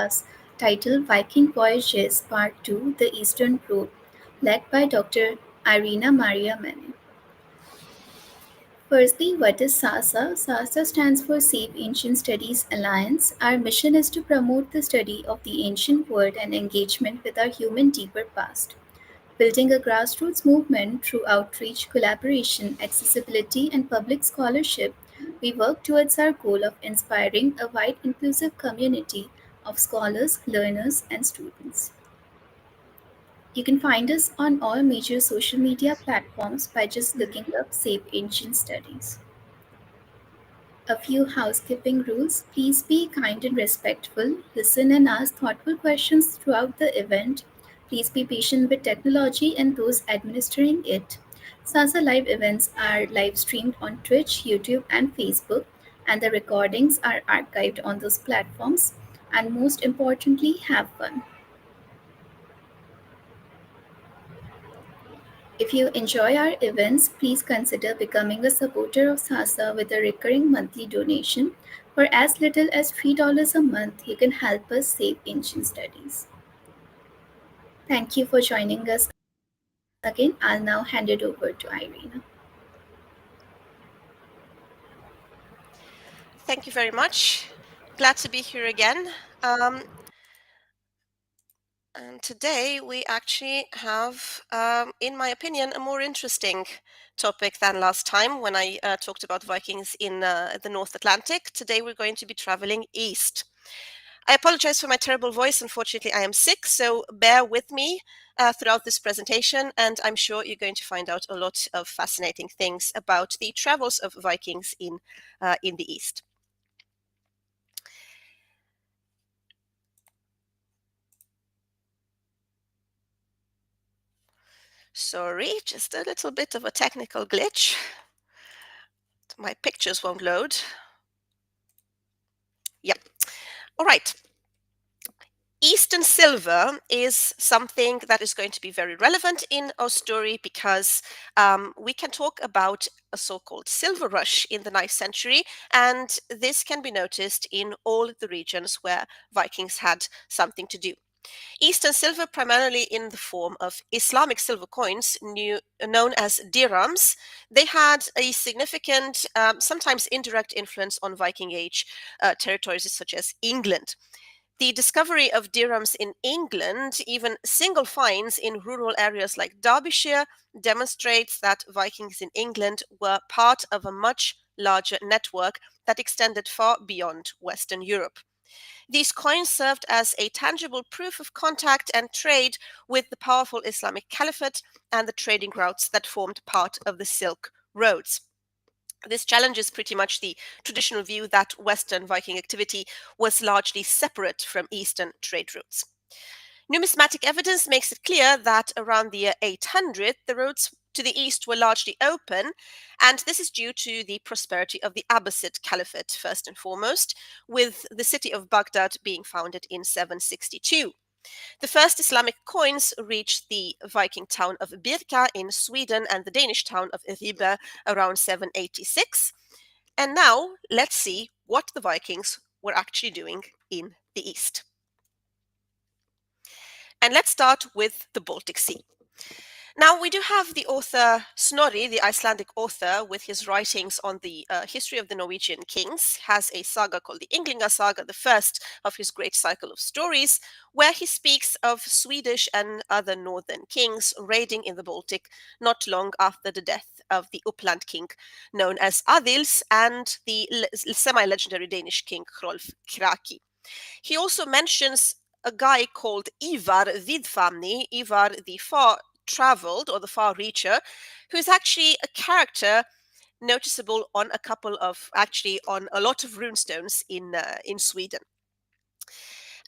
class titled Viking Voyages Part 2 The Eastern Road, led by Dr. Irina Maria Mene. Firstly, what is SASA? SASA stands for Save Ancient Studies Alliance. Our mission is to promote the study of the ancient world and engagement with our human deeper past. Building a grassroots movement through outreach, collaboration, accessibility, and public scholarship, we work towards our goal of inspiring a wide, inclusive community of scholars, learners, and students. You can find us on all major social media platforms by just looking up Save Ancient Studies. A few housekeeping rules. Please be kind and respectful. Listen and ask thoughtful questions throughout the event. Please be patient with technology and those administering it. SASA live events are live streamed on Twitch, YouTube, and Facebook, and the recordings are archived on those platforms. And most importantly, have fun. If you enjoy our events, please consider becoming a supporter of SASA with a recurring monthly donation. For as little as $3 a month, you can help us save ancient studies. Thank you for joining us again. I'll now hand it over to Irina. Thank you very much. Glad to be here again. And today we actually have, in my opinion, a more interesting topic than last time when I talked about Vikings in the North Atlantic. Today we're going to be traveling east. I apologize for my terrible voice. Unfortunately, I am sick, so bear with me throughout this presentation, and I'm sure you're going to find out a lot of fascinating things about the travels of Vikings in the East. Sorry, just a little bit of a technical glitch. My pictures won't load. Yep. All right. Eastern silver is something that is going to be very relevant in our story because we can talk about a so-called silver rush in the 9th century, and this can be noticed in all the regions where Vikings had something to do. Eastern silver, primarily in the form of Islamic silver coins known as dirhams, they had a significant, sometimes indirect influence on Viking Age territories such as England. The discovery of dirhams in England, even single finds in rural areas like Derbyshire, demonstrates that Vikings in England were part of a much larger network that extended far beyond Western Europe. These coins served as a tangible proof of contact and trade with the powerful Islamic Caliphate and the trading routes that formed part of the Silk Roads. This challenges pretty much the traditional view that Western Viking activity was largely separate from Eastern trade routes. Numismatic evidence makes it clear that around the year 800, the roads to the east were largely open, and this is due to the prosperity of the Abbasid Caliphate, first and foremost, with the city of Baghdad being founded in 762. The first Islamic coins reached the Viking town of Birka in Sweden and the Danish town of Ribe around 786. And now let's see what the Vikings were actually doing in the east. And let's start with the Baltic Sea. Now, we do have the author Snorri, the Icelandic author, with his writings on the history of the Norwegian kings, has a saga called the Ynglinga Saga, the first of his great cycle of stories, where he speaks of Swedish and other northern kings raiding in the Baltic not long after the death of the Uppland king, known as Adils, and the semi-legendary Danish king Hrolf Kraki. He also mentions a guy called Ivar Vidfamni, Ivar the far traveled or the far reacher, who's actually a character noticeable on on a lot of runestones in Sweden.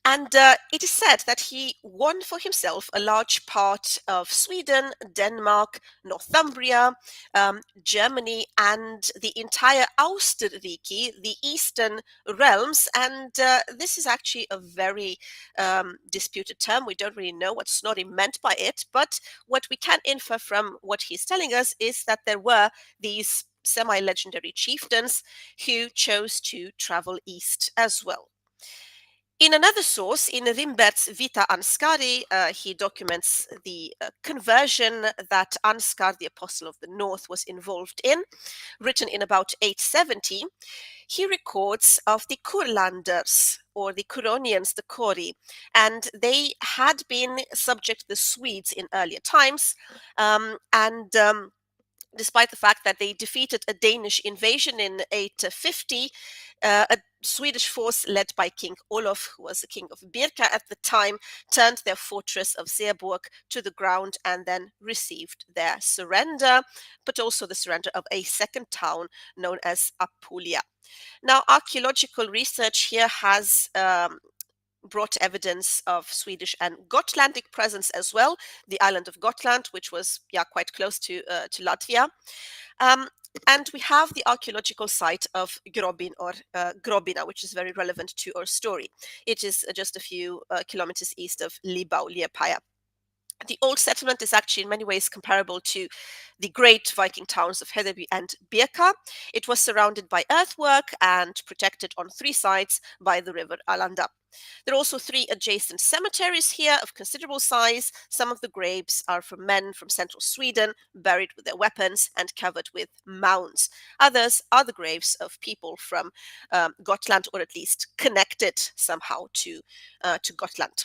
And it is said that he won for himself a large part of Sweden, Denmark, Northumbria, Germany, and the entire Austerrike, the eastern realms. And this is actually a very disputed term. We don't really know what Snorri meant by it, but what we can infer from what he's telling us is that there were these semi-legendary chieftains who chose to travel east as well. In another source, in Rimbert's Vita Ansgari, he documents the conversion that Ansgar, the Apostle of the North, was involved in, written in about 870. He records of the Kurlanders, or the Kuronians, the Kori, and they had been subject to the Swedes in earlier times, and despite the fact that they defeated a Danish invasion in 850, a Swedish force led by King Olof, who was the king of Birka at the time, turned their fortress of Seeburg to the ground and then received their surrender, but also the surrender of a second town known as Apulia. Now, archaeological research here has brought evidence of Swedish and Gotlandic presence as well. The island of Gotland, which was quite close to Latvia. Um, and we have the archaeological site of Grobin, or Grobina, which is very relevant to our story. It is just a few kilometers east of Libau, Liepaja. The old settlement is actually in many ways comparable to the great Viking towns of Hedeby and Birka. It was surrounded by earthwork and protected on three sides by the river Alanda. There are also three adjacent cemeteries here of considerable size. Some of the graves are for men from central Sweden, buried with their weapons and covered with mounds. Others are the graves of people from Gotland, or at least connected somehow to Gotland.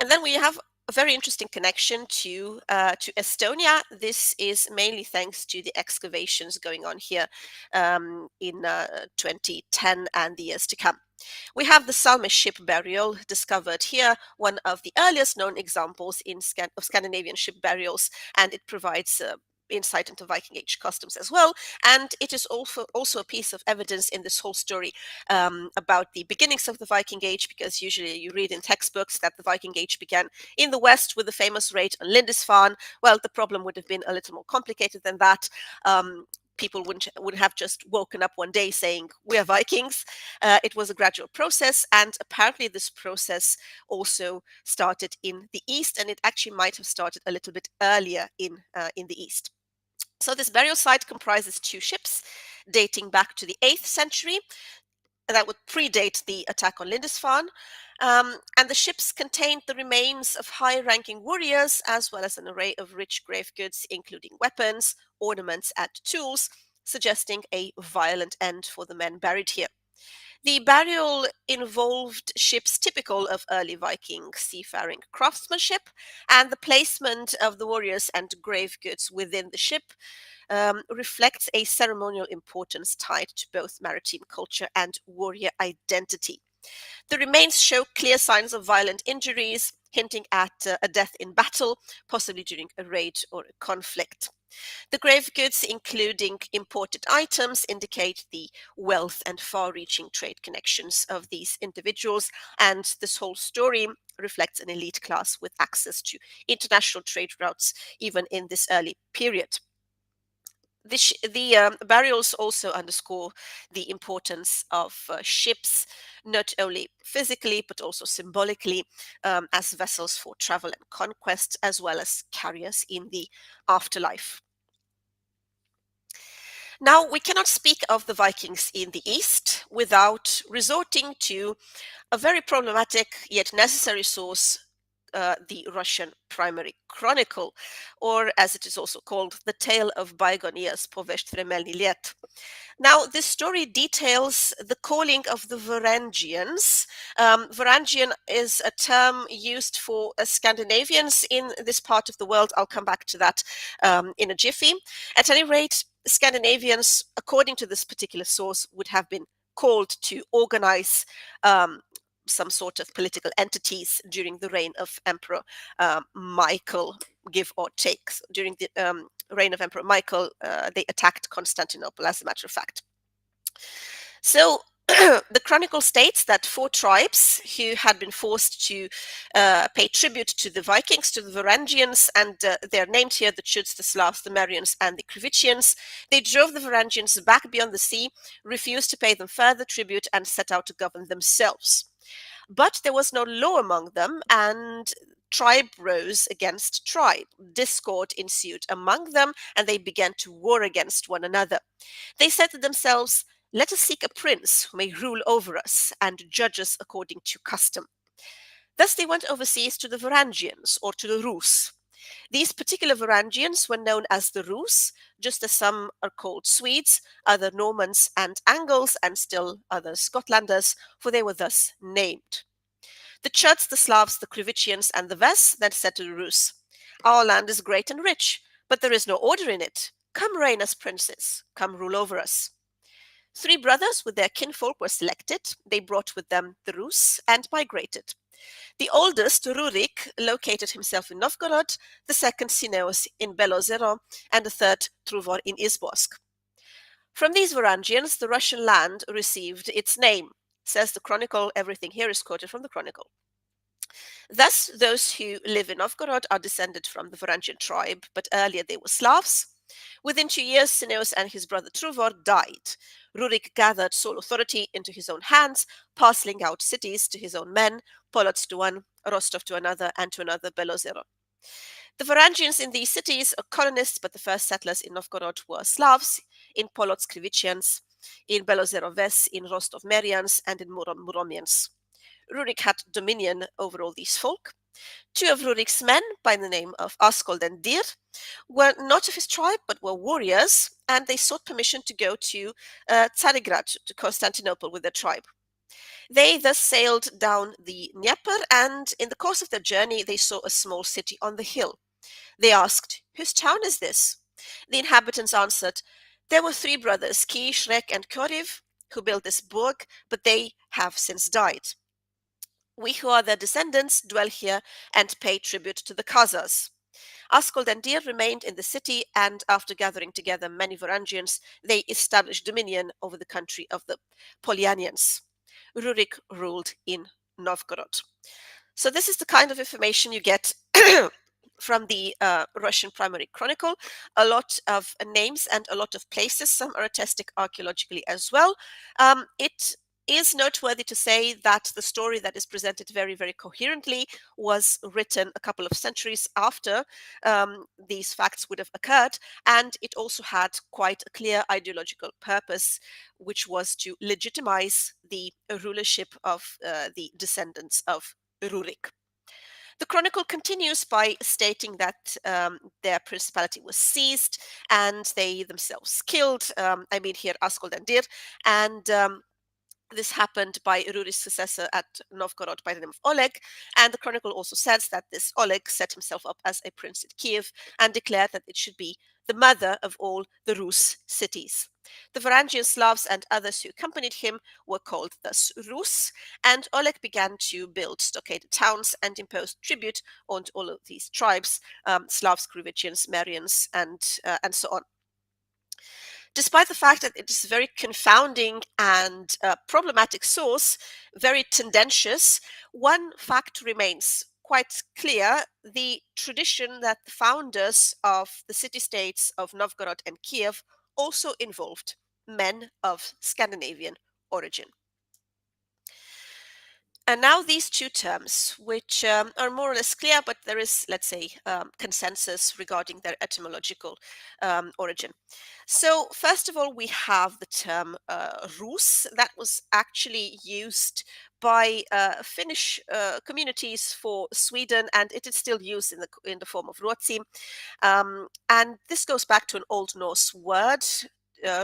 And then we have a very interesting connection to Estonia. This is mainly thanks to the excavations going on here in 2010 and the years to come. We have the Salme ship burial discovered here, one of the earliest known examples of Scandinavian ship burials, and it provides insight into Viking Age customs as well. And it is also a piece of evidence in this whole story about the beginnings of the Viking Age, because usually you read in textbooks that the Viking Age began in the West with the famous raid on Lindisfarne. Well, the problem would have been a little more complicated than that. People wouldn't have just woken up one day saying we are Vikings. It was a gradual process, and apparently this process also started in the East, and it actually might have started a little bit earlier in the East. So this burial site comprises two ships dating back to the 8th century. That would predate the attack on Lindisfarne. And the ships contained the remains of high-ranking warriors, as well as an array of rich grave goods, including weapons, ornaments, and tools, suggesting a violent end for the men buried here. The burial involved ships typical of early Viking seafaring craftsmanship, and the placement of the warriors and grave goods within the ship reflects a ceremonial importance tied to both maritime culture and warrior identity. The remains show clear signs of violent injuries, hinting at a death in battle, possibly during a raid or a conflict. The grave goods, including imported items, indicate the wealth and far-reaching trade connections of these individuals, and this whole story reflects an elite class with access to international trade routes even in this early period. The burials also underscore the importance of ships, not only physically but also symbolically, as vessels for travel and conquest, as well as carriers in the afterlife. Now, we cannot speak of the Vikings in the East without resorting to a very problematic yet necessary source, the Russian primary chronicle, or as it is also called, the tale of bygone years, Povest Vremelny Let. Now, this story details the calling of the Varangians. Varangian is a term used for Scandinavians in this part of the world. I'll come back to that in a jiffy. At any rate, Scandinavians, according to this particular source, would have been called to organize some sort of political entities during the reign of Emperor Michael, give or take. During the reign of Emperor Michael, they attacked Constantinople, as a matter of fact. So the chronicle states that 4 tribes who had been forced to pay tribute to the Vikings, to the Varangians, and they're named here the Chuds, the Slavs, the Marians, and the Krivicians. They drove the Varangians back beyond the sea, refused to pay them further tribute, and set out to govern themselves. But there was no law among them, and tribe rose against tribe. Discord ensued among them, and they began to war against one another. They said to themselves, Let us seek a prince who may rule over us and judge us according to custom. Thus they went overseas to the Varangians, or to the Rus. These particular Varangians were known as the Rus, just as some are called Swedes, other Normans and Angles, and still other Scotlanders, for they were thus named. The Chuds, the Slavs, the Krivicians, and the Ves then said to the Rus, "Our land is great and rich, but there is no order in it. Come reign as princes. Come rule over us." Three brothers with their kinfolk were selected. They brought with them the Rus and migrated. The oldest, Rurik, located himself in Novgorod, the second, Sineus, in Belozero, and the third, Truvor, in Izborsk. From these Varangians, the Russian land received its name. Says the Chronicle, everything here is quoted from the Chronicle. Thus, those who live in Novgorod are descended from the Varangian tribe, but earlier they were Slavs. Within 2 years, Sineus and his brother Truvor died. Rurik gathered sole authority into his own hands, parceling out cities to his own men, Polotsk to one, Rostov to another, and to another Belozero. The Varangians in these cities are colonists, but the first settlers in Novgorod were Slavs, in Polotsk Krivicians, in Belozero Ves, in Rostov Merians, and in Murom Muromians. Rurik had dominion over all these folk. Two of Rurik's men, by the name of Askold and Dir, were not of his tribe but were warriors, and they sought permission to go to Tsarigrad, to Constantinople, with their tribe. They thus sailed down the Dnieper, and in the course of their journey, they saw a small city on the hill. They asked, "Whose town is this?" The inhabitants answered, "There were three brothers, Ki, Shrek, and Koriv, who built this burg, but they have since died. We who are their descendants dwell here and pay tribute to the Khazars." Askold and Dir remained in the city, and after gathering together many Varangians, they established dominion over the country of the Polyanians. Rurik ruled in Novgorod. So this is the kind of information you get from the Russian primary chronicle. A lot of names and a lot of places. Some are attested archaeologically as well. It is noteworthy to say that the story that is presented very, very coherently was written a couple of centuries after these facts would have occurred, and it also had quite a clear ideological purpose, which was to legitimize the rulership of the descendants of Rurik. The chronicle continues by stating that their principality was seized and they themselves killed. I mean here Askold and Dir, and this happened by Rurik's successor at Novgorod by the name of Oleg, and the chronicle also says that this Oleg set himself up as a prince in Kiev and declared that it should be the mother of all the Rus cities. The Varangian Slavs and others who accompanied him were called thus Rus, and Oleg began to build stockaded towns and imposed tribute on all of these tribes, Slavs, Krivicians, Merians, and so on. Despite the fact that it is a very confounding and problematic source, very tendentious, one fact remains quite clear. The tradition that the founders of the city-states of Novgorod and Kiev also involved men of Scandinavian origin. And now these two terms, which are more or less clear, but there is, let's say, consensus regarding their etymological origin. So first of all, we have the term Rus that was actually used by Finnish communities for Sweden, and it is still used in the form of Ruotsi. And this goes back to an Old Norse word.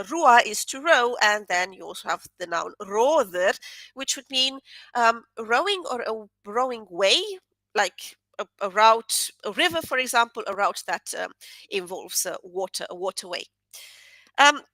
Rua is to row, and then you also have the noun roðr, which would mean rowing or a rowing way, like a route, a river, for example, a route that involves water, a waterway.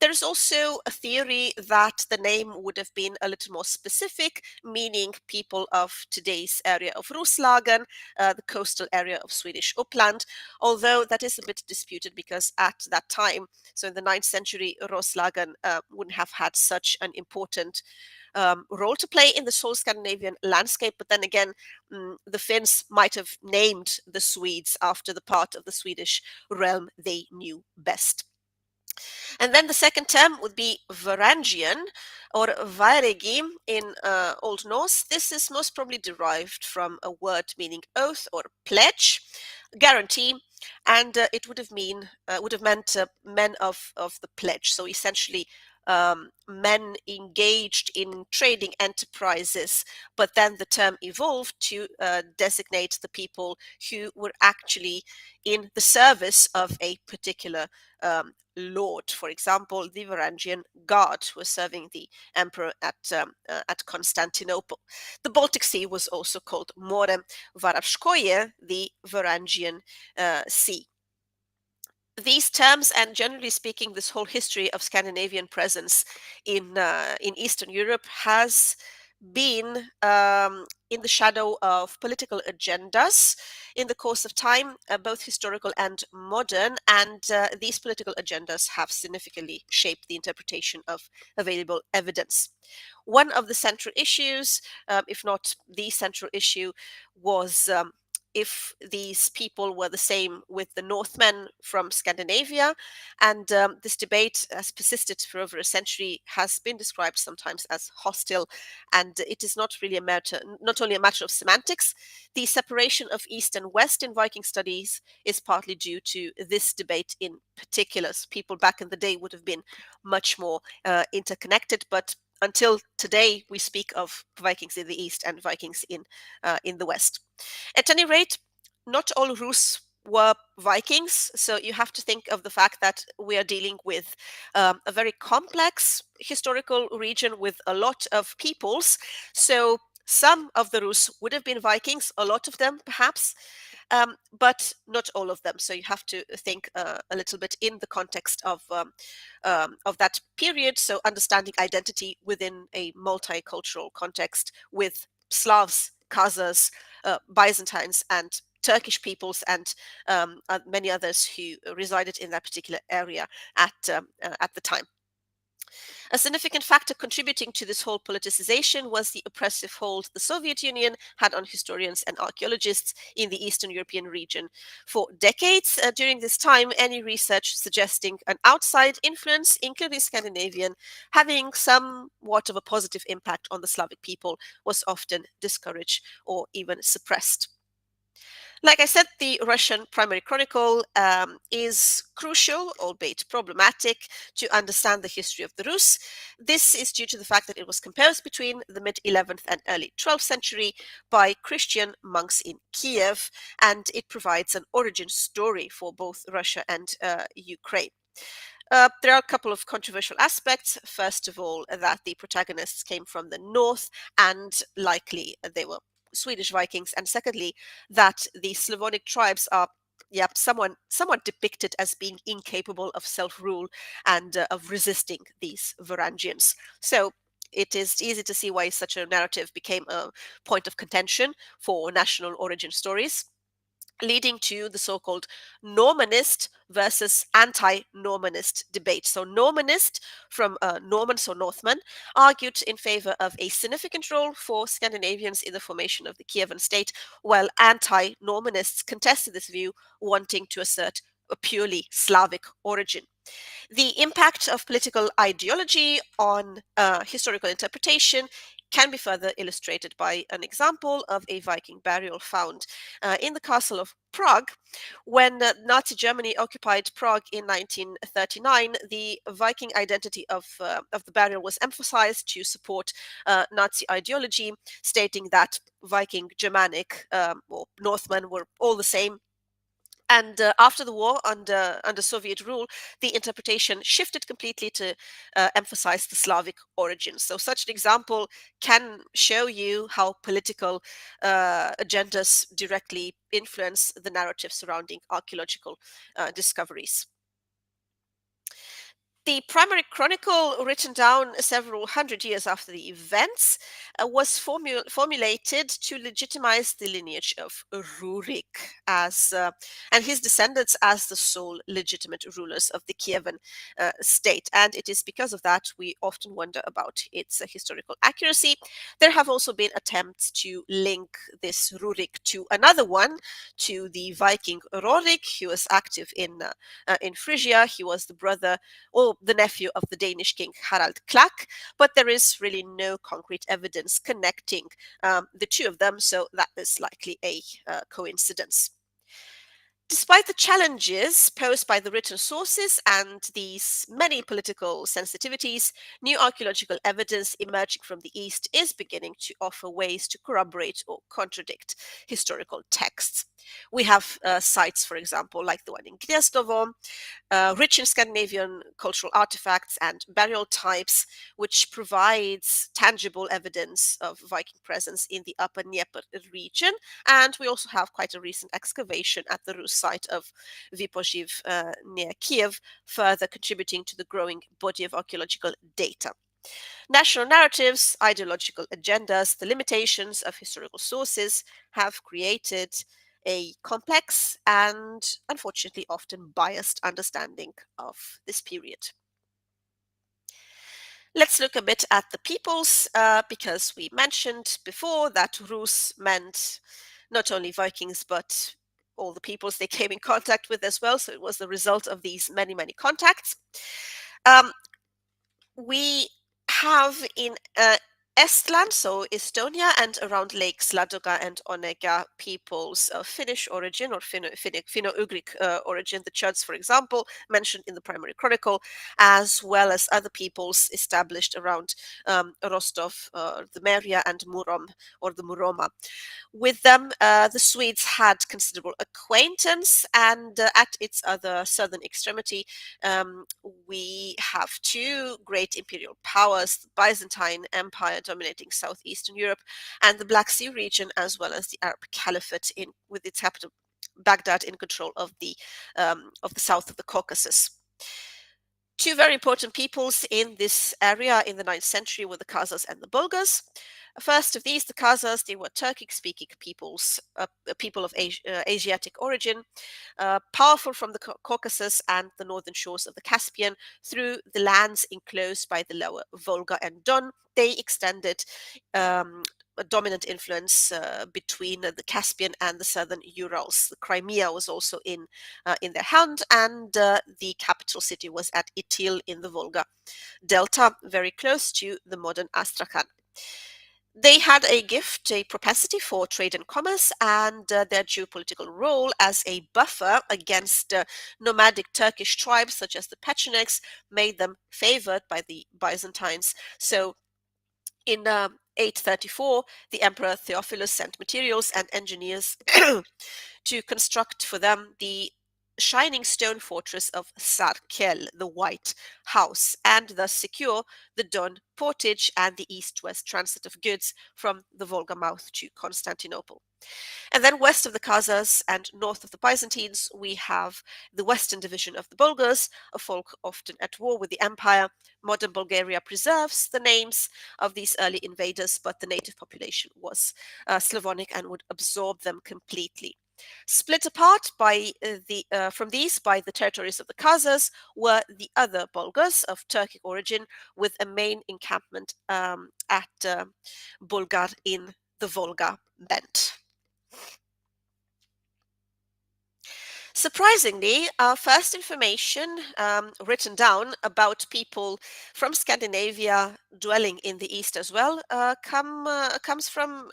There's also a theory that the name would have been a little more specific, meaning people of today's area of Roslagen, the coastal area of Swedish Uppland, although that is a bit disputed because at that time, so in the 9th century, Roslagen wouldn't have had such an important role to play in the whole Scandinavian landscape. But then again, the Finns might have named the Swedes after the part of the Swedish realm they knew best. And then the second term would be Varangian or Vairegi in Old Norse. This is most probably derived from a word meaning oath or pledge, guarantee, and it would have meant men of the pledge. So essentially, men engaged in trading enterprises, but then the term evolved to designate the people who were actually in the service of a particular lord. For example, the Varangian Guard was serving the emperor at Constantinople. The Baltic Sea was also called More Varavskoye, the Varangian Sea. These terms, and generally speaking, this whole history of Scandinavian presence in Eastern Europe has been in the shadow of political agendas in the course of time, both historical and modern, and these political agendas have significantly shaped the interpretation of available evidence. One of the central issues, if not the central issue, was if these people were the same with the Northmen from Scandinavia. And this debate has persisted for over a century, has been described sometimes as hostile, and it is not really not only a matter of semantics. The separation of East and West in Viking studies is partly due to this debate in particular. People back in the day would have been much more interconnected, but until today, we speak of Vikings in the East and Vikings in the West. At any rate, not all Rus were Vikings, so you have to think of the fact that we are dealing with a very complex historical region with a lot of peoples. So some of the Rus would have been Vikings, a lot of them perhaps, but not all of them. So you have to think a little bit in the context of that period. So understanding identity within a multicultural context with Slavs, Khazars, Byzantines, and Turkish peoples, and many others who resided in that particular area at the time. A significant factor contributing to this whole politicization was the oppressive hold the Soviet Union had on historians and archaeologists in the Eastern European region. For decades during this time, any research suggesting an outside influence, including Scandinavian, having somewhat of a positive impact on the Slavic people was often discouraged or even suppressed. Like I said, the Russian primary chronicle is crucial, albeit problematic, to understand the history of the Rus. This is due to the fact that it was composed between the mid 11th and early 12th century by Christian monks in Kiev, and it provides an origin story for both Russia and Ukraine. There are a couple of controversial aspects. First of all, that the protagonists came from the north and likely they were Swedish Vikings. And secondly, that the Slavonic tribes are somewhat depicted as being incapable of self-rule and of resisting these Varangians. So it is easy to see why such a narrative became a point of contention for national origin stories, leading to the so-called Normanist versus anti-Normanist debate. So Normanist, from Norman, so Northman, argued in favor of a significant role for Scandinavians in the formation of the Kievan state, while anti-Normanists contested this view, wanting to assert a purely Slavic origin. The impact of political ideology on historical interpretation can be further illustrated by an example of a Viking burial found in the castle of Prague. When Nazi Germany occupied Prague in 1939, the Viking identity of the burial was emphasized to support Nazi ideology, stating that Viking, Germanic, or Northmen were all the same. And after the war, under Soviet rule, the interpretation shifted completely to emphasize the Slavic origins. So such an example can show you how political agendas directly influence the narrative surrounding archaeological discoveries. The primary chronicle, written down several hundred years after the events, was formulated to legitimize the lineage of Rurik and his descendants as the sole legitimate rulers of the Kievan state. And it is because of that we often wonder about its historical accuracy. There have also been attempts to link this Rurik to another one, to the Viking Rorik, who was active in Phrygia. He was the brother or the nephew of the Danish king Harald Klak, but there is really no concrete evidence connecting the two of them, so that is likely a coincidence. Despite the challenges posed by the written sources and these many political sensitivities, new archaeological evidence emerging from the East is beginning to offer ways to corroborate or contradict historical texts. We have sites, for example, like the one in Gniezdovo, rich in Scandinavian cultural artifacts and burial types, which provides tangible evidence of Viking presence in the upper Dnieper region. And we also have quite a recent excavation at the Rus site of Vypoživ near Kiev, further contributing to the growing body of archaeological data. National narratives, ideological agendas, the limitations of historical sources have created a complex and unfortunately often biased understanding of this period. Let's look a bit at the peoples, because we mentioned before that Rus meant not only Vikings, but all the peoples they came in contact with as well. So it was the result of these many, many contacts. We have in Estland, so Estonia, and around lakes Ladoga and Onega, peoples of Finnish origin or Finno-Ugric origin, the Chuds, for example, mentioned in the primary chronicle, as well as other peoples established around Rostov, the Meria, and Murom, or the Muroma. With them, the Swedes had considerable acquaintance, and at its other southern extremity, we have two great imperial powers, the Byzantine Empire dominating southeastern Europe, and the Black Sea region, as well as the Arab Caliphate with its capital Baghdad in control of the south of the Caucasus. Two very important peoples in this area in the 9th century were the Khazars and the Bulgars. First of these, the Khazars, they were Turkic-speaking peoples, people of Asiatic origin, powerful from the Caucasus and the northern shores of the Caspian through the lands enclosed by the lower Volga and Don. They extended a dominant influence between the Caspian and the southern Urals. The Crimea was also in their hand, and the capital city was at Itil in the Volga Delta, very close to the modern Astrakhan. They had a gift, a propensity for trade and commerce, and their geopolitical role as a buffer against nomadic Turkish tribes such as the Pechenegs made them favored by the Byzantines. So in 834, the Emperor Theophilus sent materials and engineers to construct for them the shining stone fortress of Sarkel, the White House, and thus secure the Don portage and the east-west transit of goods from the Volga mouth to Constantinople. And then west of the Khazars and north of the Byzantines, we have the western division of the Bulgars, a folk often at war with the empire. Modern Bulgaria preserves the names of these early invaders, but the native population was Slavonic and would absorb them completely. Split apart from these by the territories of the Khazars were the other Bulgars of Turkic origin, with a main encampment at Bulgar in the Volga belt. Surprisingly, our first information written down about people from Scandinavia dwelling in the East as well comes from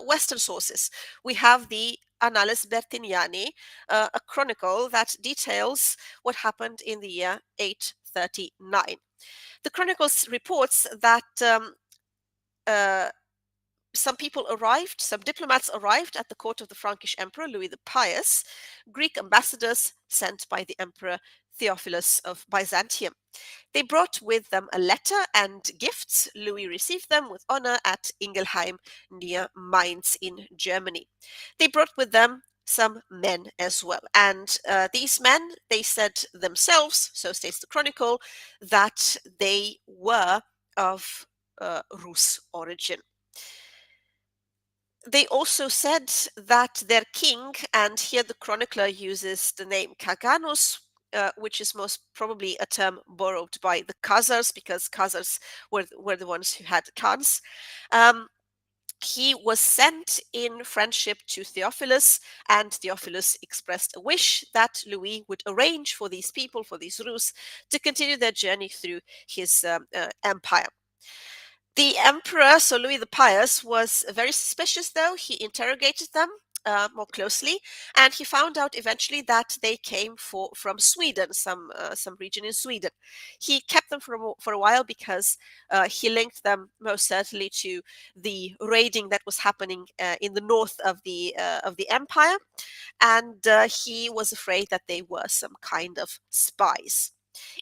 Western sources. We have the Annales Bertiniani, a chronicle that details what happened in the year 839. The chronicles reports that some diplomats arrived at the court of the Frankish Emperor Louis the Pious, Greek ambassadors sent by the Emperor Theophilus of Byzantium. They brought with them a letter and gifts. Louis received them with honor at Ingelheim near Mainz in Germany. They brought with them some men as well. And these men, they said themselves, so states the chronicle, that they were of Rus origin. They also said that their king, and here the chronicler uses the name Kaganus, which is most probably a term borrowed by the Khazars, because Khazars were the ones who had Khans. He was sent in friendship to Theophilus, and Theophilus expressed a wish that Louis would arrange for these people, for these Rus, to continue their journey through his empire. The emperor, so Louis the Pious, was very suspicious, though. He interrogated them, more closely, and he found out eventually that they came from Sweden, some region in Sweden. He kept them for a while because he linked them most certainly to the raiding that was happening in the north of the empire, and he was afraid that they were some kind of spies.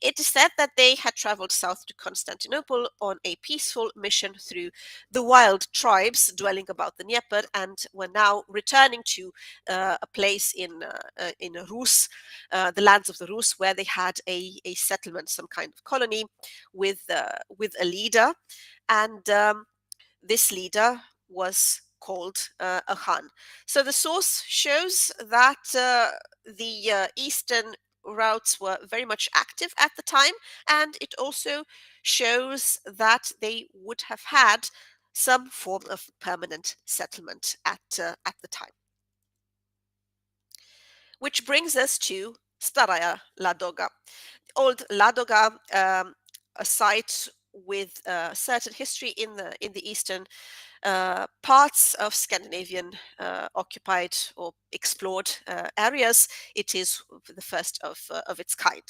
It is said that they had traveled south to Constantinople on a peaceful mission through the wild tribes dwelling about the Dnieper, and were now returning to a place in Rus, the lands of the Rus, where they had a settlement, some kind of colony, with a leader, and this leader was called a Khan. So the source shows that the eastern routes were very much active at the time, and it also shows that they would have had some form of permanent settlement at the time. Which brings us to Staraya Ladoga. Old Ladoga, a site with certain history in the eastern parts of Scandinavian occupied or explored areas. It is the first of its kind.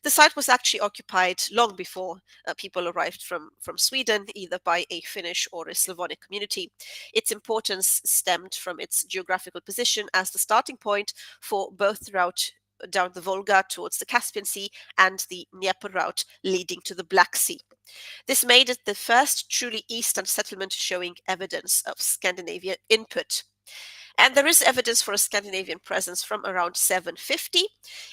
The site was actually occupied long before people arrived from Sweden, either by a Finnish or a Slavonic community. Its importance stemmed from its geographical position as the starting point for both the route down the Volga towards the Caspian Sea and the Dnieper route leading to the Black Sea. This made it the first truly Eastern settlement showing evidence of Scandinavian input. And there is evidence for a Scandinavian presence from around 750.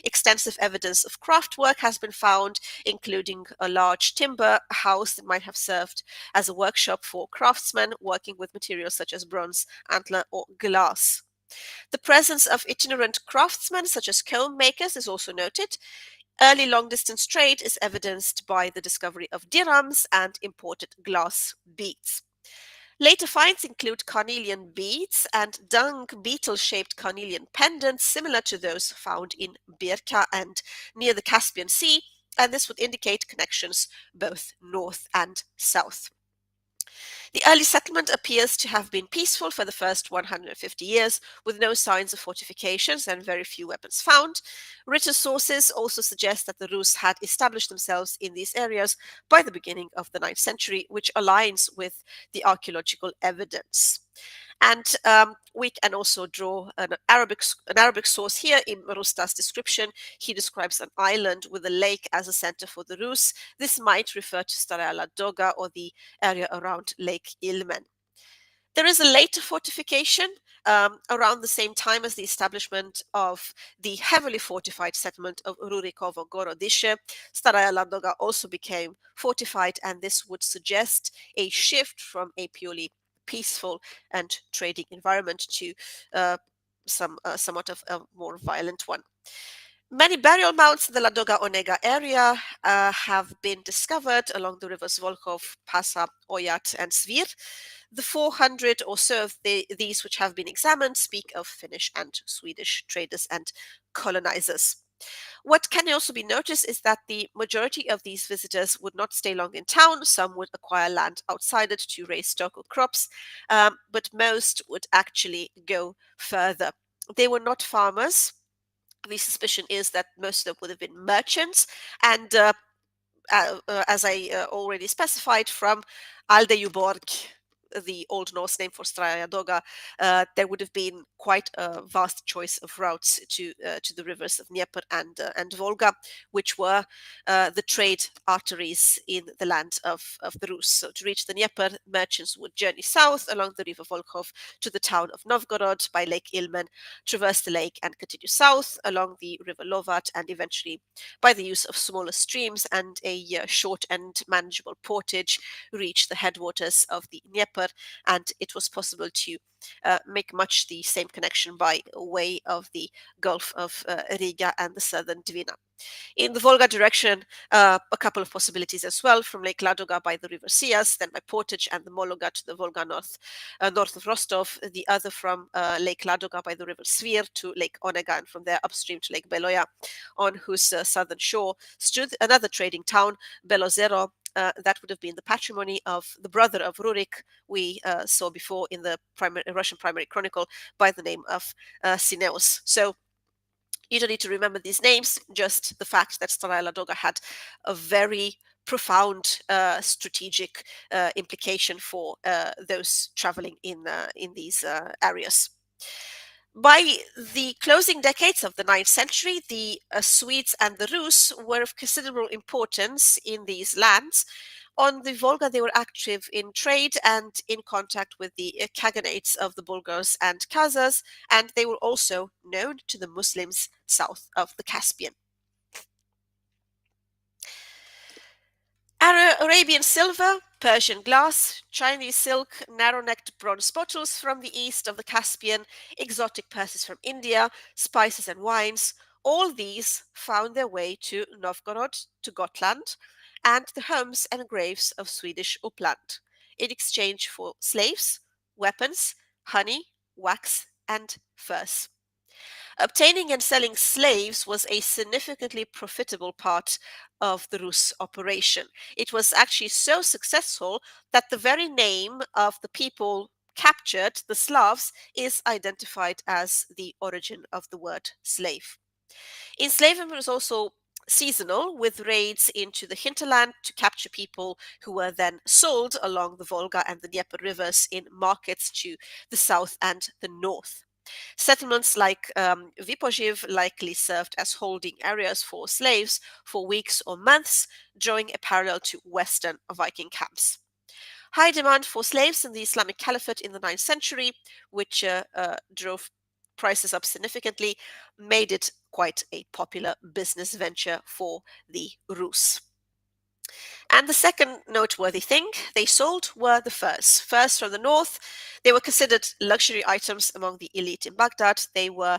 Extensive evidence of craft work has been found, including a large timber house that might have served as a workshop for craftsmen working with materials such as bronze, antler, or glass. The presence of itinerant craftsmen, such as comb makers, is also noted. Early long-distance trade is evidenced by the discovery of dirhams and imported glass beads. Later finds include carnelian beads and dung beetle-shaped carnelian pendants similar to those found in Birka and near the Caspian Sea, and this would indicate connections both north and south. The early settlement appears to have been peaceful for the first 150 years, with no signs of fortifications and very few weapons found. Written sources also suggest that the Rus had established themselves in these areas by the beginning of the 9th century, which aligns with the archaeological evidence. And we can also draw an Arabic source here in Rusta's description. He describes an island with a lake as a center for the Rus. This might refer to Staraya Ladoga or the area around Lake Ilmen. There is a later fortification around the same time as the establishment of the heavily fortified settlement of Rurikovo Gorodische. Staraya Ladoga also became fortified, and this would suggest a shift from a purely peaceful and trading environment to somewhat of a more violent one. Many burial mounds in the Ladoga Onega area have been discovered along the rivers Volkhov, Pasa, Oyat, and Svir. The 400 or so of these which have been examined speak of Finnish and Swedish traders and colonizers. What can also be noticed is that the majority of these visitors would not stay long in town. Some would acquire land outside it to raise stock or crops, but most would actually go further. They were not farmers. The suspicion is that most of them would have been merchants, and as I already specified, from Aldejuborg, the Old Norse name for Straja Doga, there would have been quite a vast choice of routes to the rivers of Dnieper and Volga, which were the trade arteries in the land of the Rus. So to reach the Dnieper, merchants would journey south along the river Volkhov to the town of Novgorod by Lake Ilmen, traverse the lake and continue south along the river Lovat, and eventually, by the use of smaller streams and a short and manageable portage, reach the headwaters of the Dnieper, and it was possible to make much the same connection by way of the Gulf of Riga and the southern Dvina. In the Volga direction, a couple of possibilities as well, from Lake Ladoga by the river Sias, then by portage and the Mologa to the Volga north of Rostov, the other from Lake Ladoga by the river Svir to Lake Onega, and from there upstream to Lake Beloya, on whose southern shore stood another trading town, Belozero, that would have been the patrimony of the brother of Rurik we saw before in the Russian primary chronicle by the name of Sineus. So you don't need to remember these names, just the fact that Staraya Ladoga had a very profound strategic implication for those traveling in these areas. By the closing decades of the 9th century, the Swedes and the Rus were of considerable importance in these lands. On the Volga, they were active in trade and in contact with the Khaganates of the Bulgars and Khazars, and they were also known to the Muslims south of the Caspian. Arabian silver, Persian glass, Chinese silk, narrow-necked bronze bottles from the east of the Caspian, exotic purses from India, spices and wines, all these found their way to Novgorod, to Gotland, and the homes and graves of Swedish Uppland, in exchange for slaves, weapons, honey, wax, and furs. Obtaining and selling slaves was a significantly profitable part of the Rus operation. It was actually so successful that the very name of the people captured, the Slavs, is identified as the origin of the word slave. Enslavement was also seasonal, with raids into the hinterland to capture people who were then sold along the Volga and the Dnieper rivers in markets to the south and the north. Settlements like Vipojiv likely served as holding areas for slaves for weeks or months, drawing a parallel to Western Viking camps. High demand for slaves in the Islamic Caliphate in the 9th century, which drove prices up significantly, made it quite a popular business venture for the Rus. And the second noteworthy thing they sold were the furs. Furs from the north. They were considered luxury items among the elite in Baghdad. They were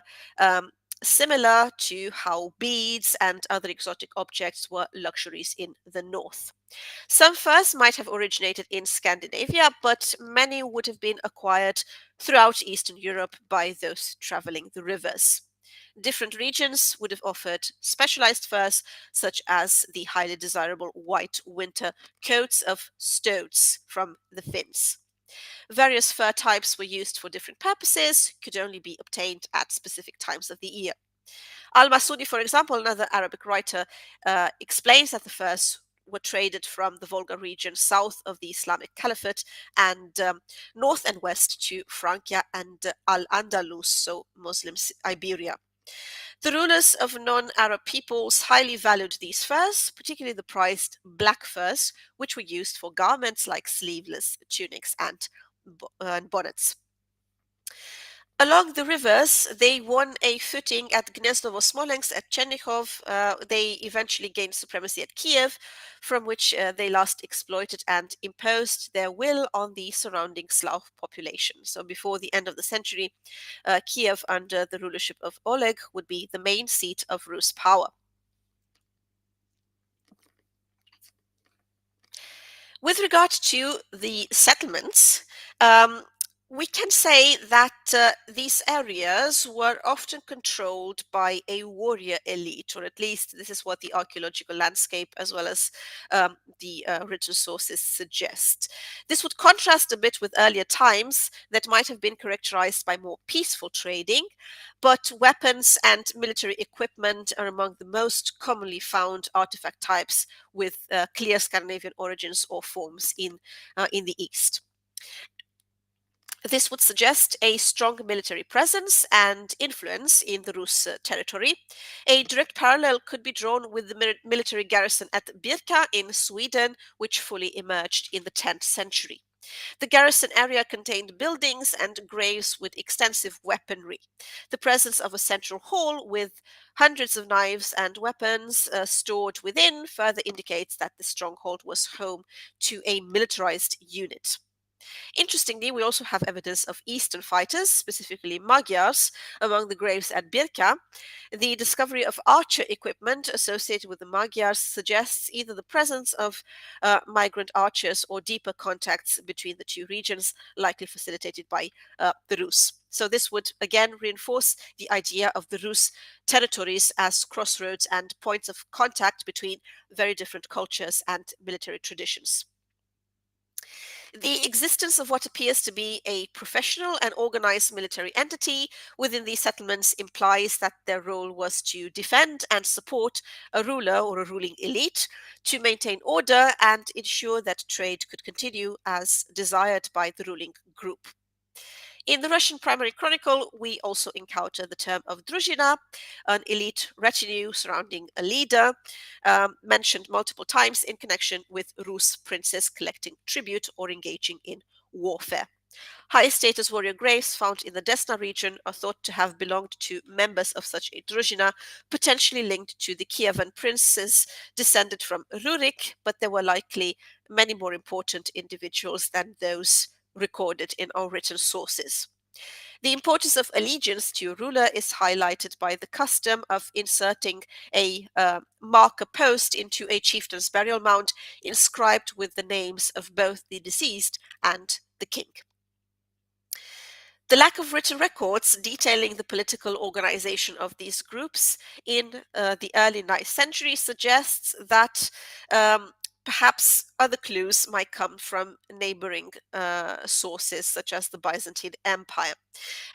similar to how beads and other exotic objects were luxuries in the north. Some furs might have originated in Scandinavia, but many would have been acquired throughout Eastern Europe by those traveling the rivers. Different regions would have offered specialized furs, such as the highly desirable white winter coats of stoats from the Finns. Various fur types were used for different purposes, could only be obtained at specific times of the year. Al-Masudi, for example, another Arabic writer, explains that the furs were traded from the Volga region south of the Islamic Caliphate and north and west to Francia and Al-Andalus, so Muslim Iberia. The rulers of non-Arab peoples highly valued these furs, particularly the prized black furs, which were used for garments like sleeveless tunics and bonnets. Along the rivers, they won a footing at Gnezdovo Smolensk, at Chernihiv. They eventually gained supremacy at Kiev, from which they last exploited and imposed their will on the surrounding Slav population. So before the end of the century, Kiev, under the rulership of Oleg, would be the main seat of Rus power. With regard to the settlements, we can say that these areas were often controlled by a warrior elite, or at least this is what the archaeological landscape as well as the written sources suggest. This would contrast a bit with earlier times that might have been characterized by more peaceful trading, but weapons and military equipment are among the most commonly found artifact types with clear Scandinavian origins or forms in the East. This would suggest a strong military presence and influence in the Rus territory. A direct parallel could be drawn with the military garrison at Birka in Sweden, which fully emerged in the 10th century. The garrison area contained buildings and graves with extensive weaponry. The presence of a central hall with hundreds of knives and weapons stored within further indicates that the stronghold was home to a militarized unit. Interestingly, we also have evidence of Eastern fighters, specifically Magyars, among the graves at Birka. The discovery of archer equipment associated with the Magyars suggests either the presence of migrant archers or deeper contacts between the two regions, likely facilitated by the Rus. So this would again reinforce the idea of the Rus territories as crossroads and points of contact between very different cultures and military traditions. The existence of what appears to be a professional and organized military entity within these settlements implies that their role was to defend and support a ruler or a ruling elite, to maintain order and ensure that trade could continue as desired by the ruling group. In the Russian primary chronicle, we also encounter the term of druzhina, an elite retinue surrounding a leader, mentioned multiple times in connection with Rus princes collecting tribute or engaging in warfare. High status warrior graves found in the Desna region are thought to have belonged to members of such a druzhina, potentially linked to the Kievan princes descended from Rurik, but there were likely many more important individuals than those recorded in our written sources. The importance of allegiance to a ruler is highlighted by the custom of inserting a marker post into a chieftain's burial mound inscribed with the names of both the deceased and the king. The lack of written records detailing the political organization of these groups in the early 9th century suggests that perhaps other clues might come from neighboring sources, such as the Byzantine Empire.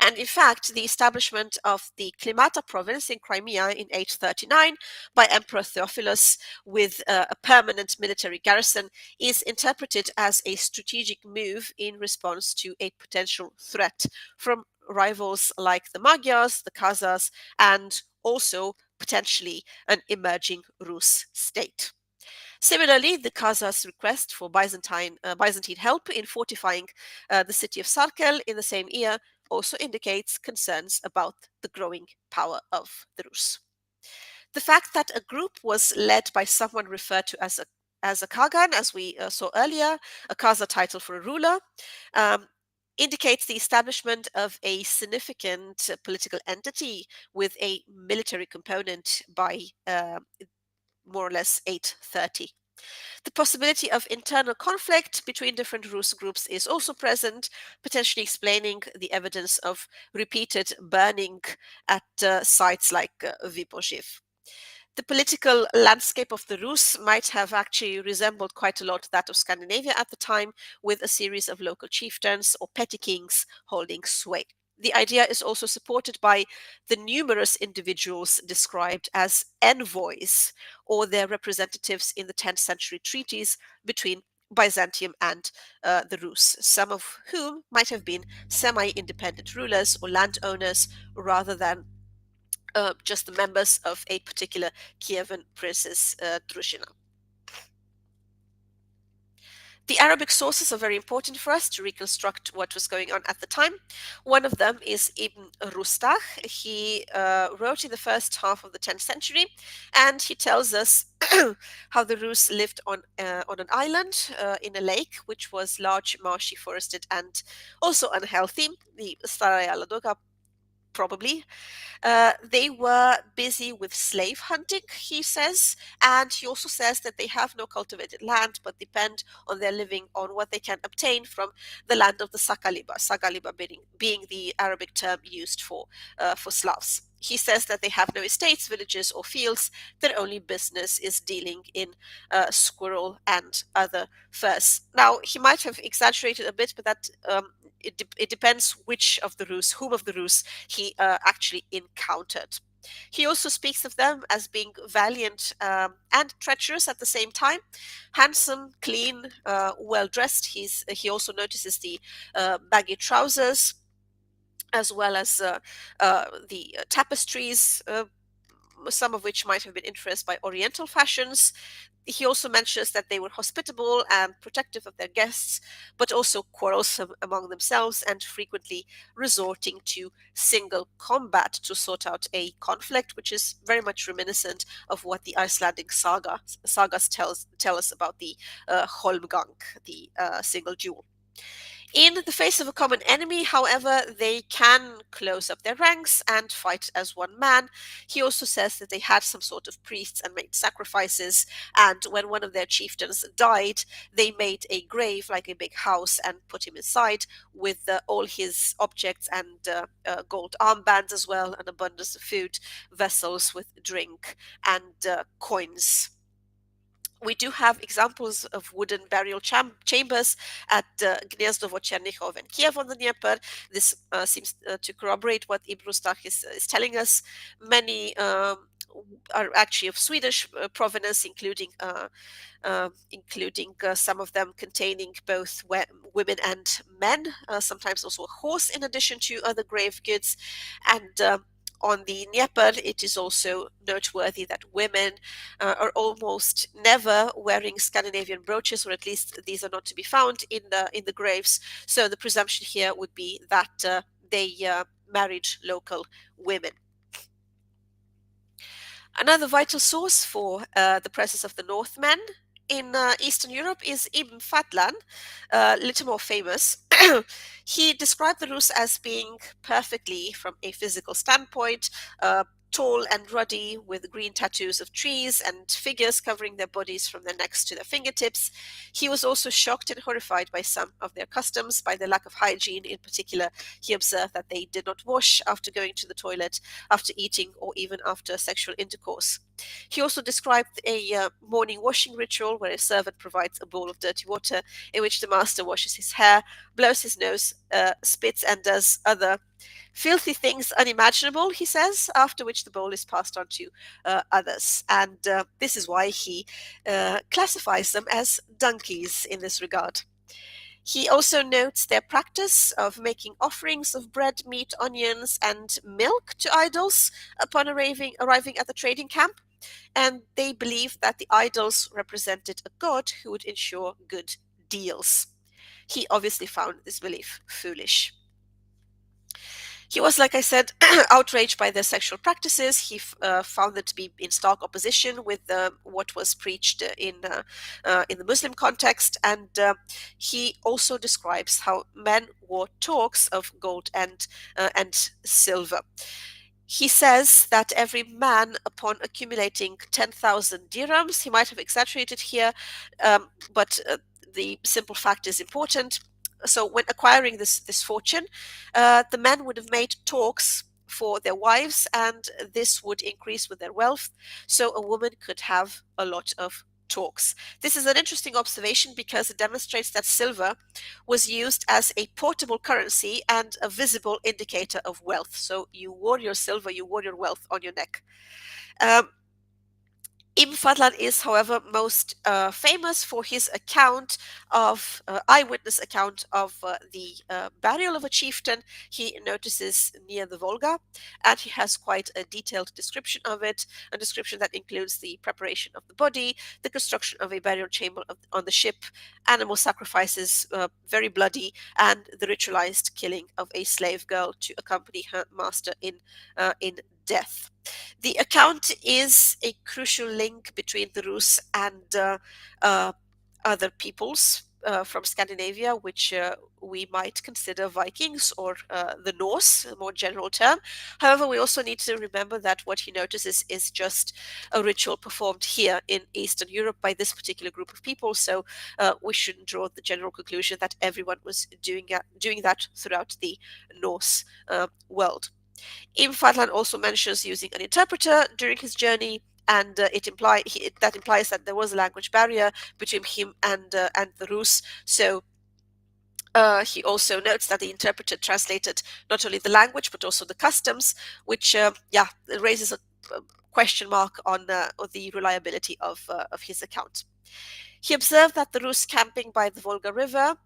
And in fact, the establishment of the Climata province in Crimea in 839 by Emperor Theophilus with a permanent military garrison is interpreted as a strategic move in response to a potential threat from rivals like the Magyars, the Khazars, and also potentially an emerging Rus state. Similarly, the Khazars' request for Byzantine help in fortifying the city of Sarkel in the same year also indicates concerns about the growing power of the Rus. The fact that a group was led by someone referred to as a Khagan, as we saw earlier, a Khazar title for a ruler, um, indicates the establishment of a significant political entity with a military component by more or less 830. The possibility of internal conflict between different Rus groups is also present, potentially explaining the evidence of repeated burning at sites like Vyborzew. The political landscape of the Rus might have actually resembled quite a lot that of Scandinavia at the time, with a series of local chieftains or petty kings holding sway. The idea is also supported by the numerous individuals described as envoys or their representatives in the 10th century treaties between Byzantium and the Rus, some of whom might have been semi independent rulers or landowners rather than just the members of a particular Kievan prince's drushina. The Arabic sources are very important for us to reconstruct what was going on at the time. One of them is Ibn Rustah. He wrote in the first half of the 10th century, and he tells us how the Rus lived on an island in a lake, which was large, marshy, forested, and also unhealthy. The Staraya Ladoga, probably. They were busy with slave hunting, he says, and he also says that they have no cultivated land but depend on their living on what they can obtain from the land of the Sakaliba, Sagaliba being the Arabic term used for Slavs. He says that they have no estates, villages, or fields. Their only business is dealing in squirrel and other furs. Now, he might have exaggerated a bit, but that it depends whom of the Rus he actually encountered. He also speaks of them as being valiant and treacherous at the same time, handsome, clean, well dressed. He also notices the baggy trousers as well as the tapestries, some of which might have been influenced by Oriental fashions. He also mentions that they were hospitable and protective of their guests, but also quarrelsome among themselves and frequently resorting to single combat to sort out a conflict, which is very much reminiscent of what the Icelandic sagas tell us about the Holmgang, the single duel. In the face of a common enemy, however, they can close up their ranks and fight as one man. He also says that they had some sort of priests and made sacrifices, and when one of their chieftains died, they made a grave, like a big house, and put him inside with all his objects and gold armbands as well, an abundance of food, vessels with drink, and coins. We do have examples of wooden burial chambers at Gniezdovo, Chernichov, and Kiev on the Dnieper. This seems to corroborate what Ibn Stach is telling us. Many are actually of Swedish provenance, including some of them containing both women and men, sometimes also a horse in addition to other grave goods. And on the Dnieper, it is also noteworthy that women are almost never wearing Scandinavian brooches, or at least these are not to be found in the graves. So the presumption here would be that they married local women. Another vital source for the presence of the Northmen in Eastern Europe is Ibn Fadlan, little more famous. He described the Rus as being perfectly, from a physical standpoint, tall and ruddy, with green tattoos of trees and figures covering their bodies from their necks to their fingertips. He was also shocked and horrified by some of their customs, by their lack of hygiene. In particular, he observed that they did not wash after going to the toilet, after eating, or even after sexual intercourse. He also described a morning washing ritual where a servant provides a bowl of dirty water in which the master washes his hair, blows his nose, spits, and does other filthy things unimaginable, he says, after which the bowl is passed on to others. And this is why he classifies them as donkeys in this regard. He also notes their practice of making offerings of bread, meat, onions, and milk to idols upon arriving at the trading camp. And they believed that the idols represented a god who would ensure good deals. He obviously found this belief foolish. He was, like I said, outraged by their sexual practices. He found it to be in stark opposition with what was preached in the Muslim context, and he also describes how men wore torques of gold and silver. He says that every man, upon accumulating 10,000 dirhams, he might have exaggerated here, but the simple fact is important. So when acquiring this fortune, the men would have made talks for their wives, and this would increase with their wealth. So a woman could have a lot of talks. This is an interesting observation because it demonstrates that silver was used as a portable currency and a visible indicator of wealth. So you wore your silver, you wore your wealth on your neck. Ibn Fadlan is, however, most famous for his eyewitness account of the burial of a chieftain he notices near the Volga, and he has quite a detailed description of it, a description that includes the preparation of the body, the construction of a burial chamber on the ship, animal sacrifices, very bloody, and the ritualized killing of a slave girl to accompany her master in death. The account is a crucial link between the Rus and other peoples from Scandinavia, which we might consider Vikings or the Norse, a more general term. However, we also need to remember that what he notices is just a ritual performed here in Eastern Europe by this particular group of people. So we shouldn't draw the general conclusion that everyone was doing that throughout the Norse world. Ibn Fadlan also mentions using an interpreter during his journey, and that implies that there was a language barrier between him and the Rus. So he also notes that the interpreter translated not only the language but also the customs, which raises a question mark on the reliability of his account. He observed that the Rus camping by the Volga River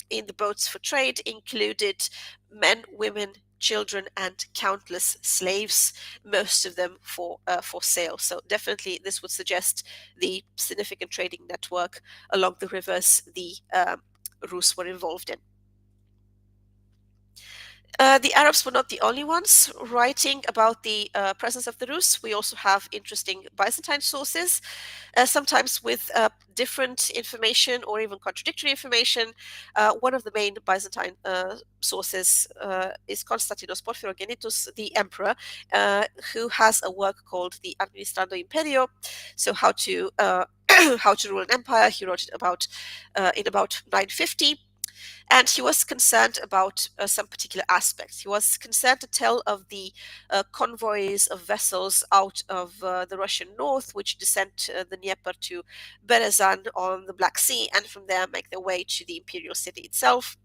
in the boats for trade included men, women, children, and countless slaves, most of them for sale. So definitely this would suggest the significant trading network along the rivers the Rus were involved in. The Arabs were not the only ones writing about the presence of the Rus. We also have interesting Byzantine sources, sometimes with different information or even contradictory information. One of the main Byzantine sources is Constantinos Porphyrogenitus, the emperor, who has a work called the Administrando Imperio, so how to how to rule an empire. He wrote it about in about 950. And he was concerned about some particular aspects. He was concerned to tell of the convoys of vessels out of the Russian north, which descend the Dnieper to Berezan on the Black Sea, and from there make their way to the imperial city itself.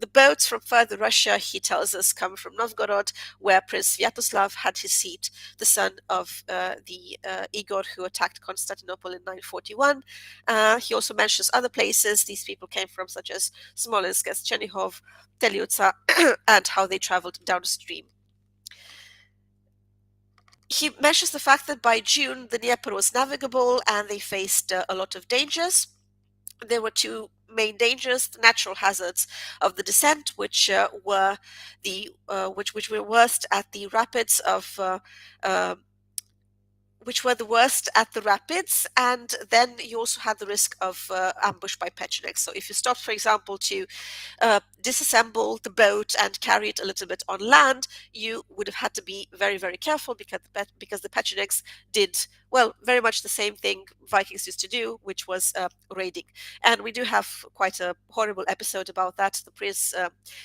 The boats from further Russia, he tells us, come from Novgorod, where Prince Sviatoslav had his seat, the son of the Igor who attacked Constantinople in 941. He also mentions other places these people came from, such as Smolensk, Chernihiv, Teliutsa, and how they traveled downstream. He mentions the fact that by June the Dnieper was navigable and they faced a lot of dangers. There were two main dangers: the natural hazards of the descent, which were which were worst at the rapids of which were the worst at the rapids, and then you also had the risk of ambush by pechenegs. So if you stopped, for example, to disassemble the boat and carry it a little bit on land, you would have had to be very, very careful because the pechenegs did, well, very much the same thing Vikings used to do, which was raiding. And we do have quite a horrible episode about that.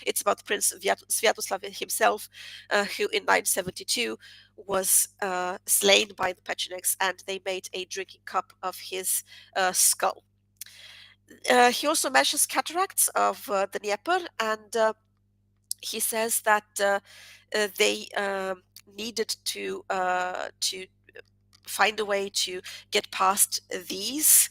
It's about the Prince Sviatoslav himself, who in 972 was slain by the pechenegs, and they made a drinking cup of his skull. He also mentions cataracts of the Dnieper, and he says that they needed to find a way to get past these.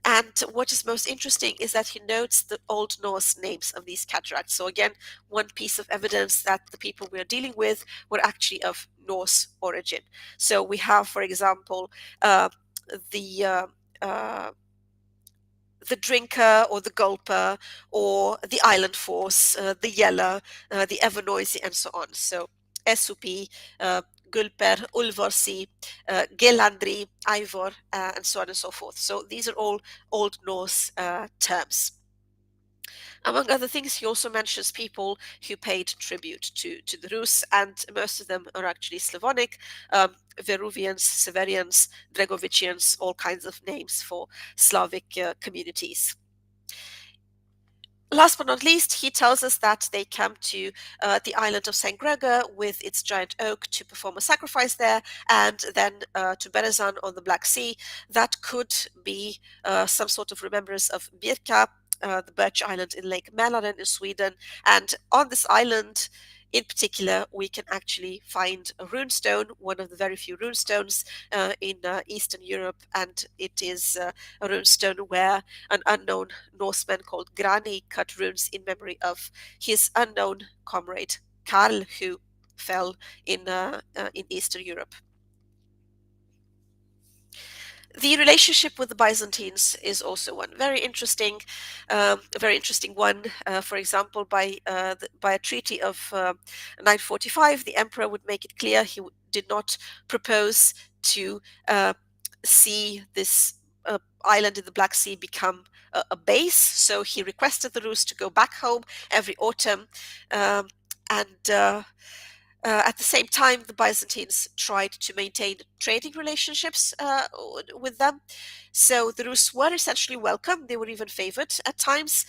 And what is most interesting is that he notes the Old Norse names of these cataracts. So again, one piece of evidence that the people we're dealing with were actually of Norse origin. So we have, for example, the drinker or the gulper or the island force, the yeller, the ever noisy, and so on. So Esupi, Gulper, Ulvorsi, Gelandri, Ivor, and so on and so forth. So these are all Old Norse terms. Among other things, he also mentions people who paid tribute to the Rus, and most of them are actually Slavonic, Veruvians, Severians, Dregovicians, all kinds of names for Slavic communities. Last but not least, he tells us that they come to the island of St. Gregor with its giant oak to perform a sacrifice there, and then to Berezan on the Black Sea. That could be some sort of remembrance of Birka, the birch island in Lake Mälaren in Sweden. And on this island in particular, we can actually find a runestone, one of the very few runestones in Eastern Europe, and it is a runestone where an unknown Norseman called Grani cut runes in memory of his unknown comrade Karl, who fell in Eastern Europe. The relationship with the Byzantines is also one very interesting one. For example, by a treaty of 945, the emperor would make it clear he did not propose to see this island in the Black Sea become a base. So he requested the Rus to go back home every autumn, and at the same time, the Byzantines tried to maintain trading relationships with them. So the Rus were essentially welcome. They were even favored at times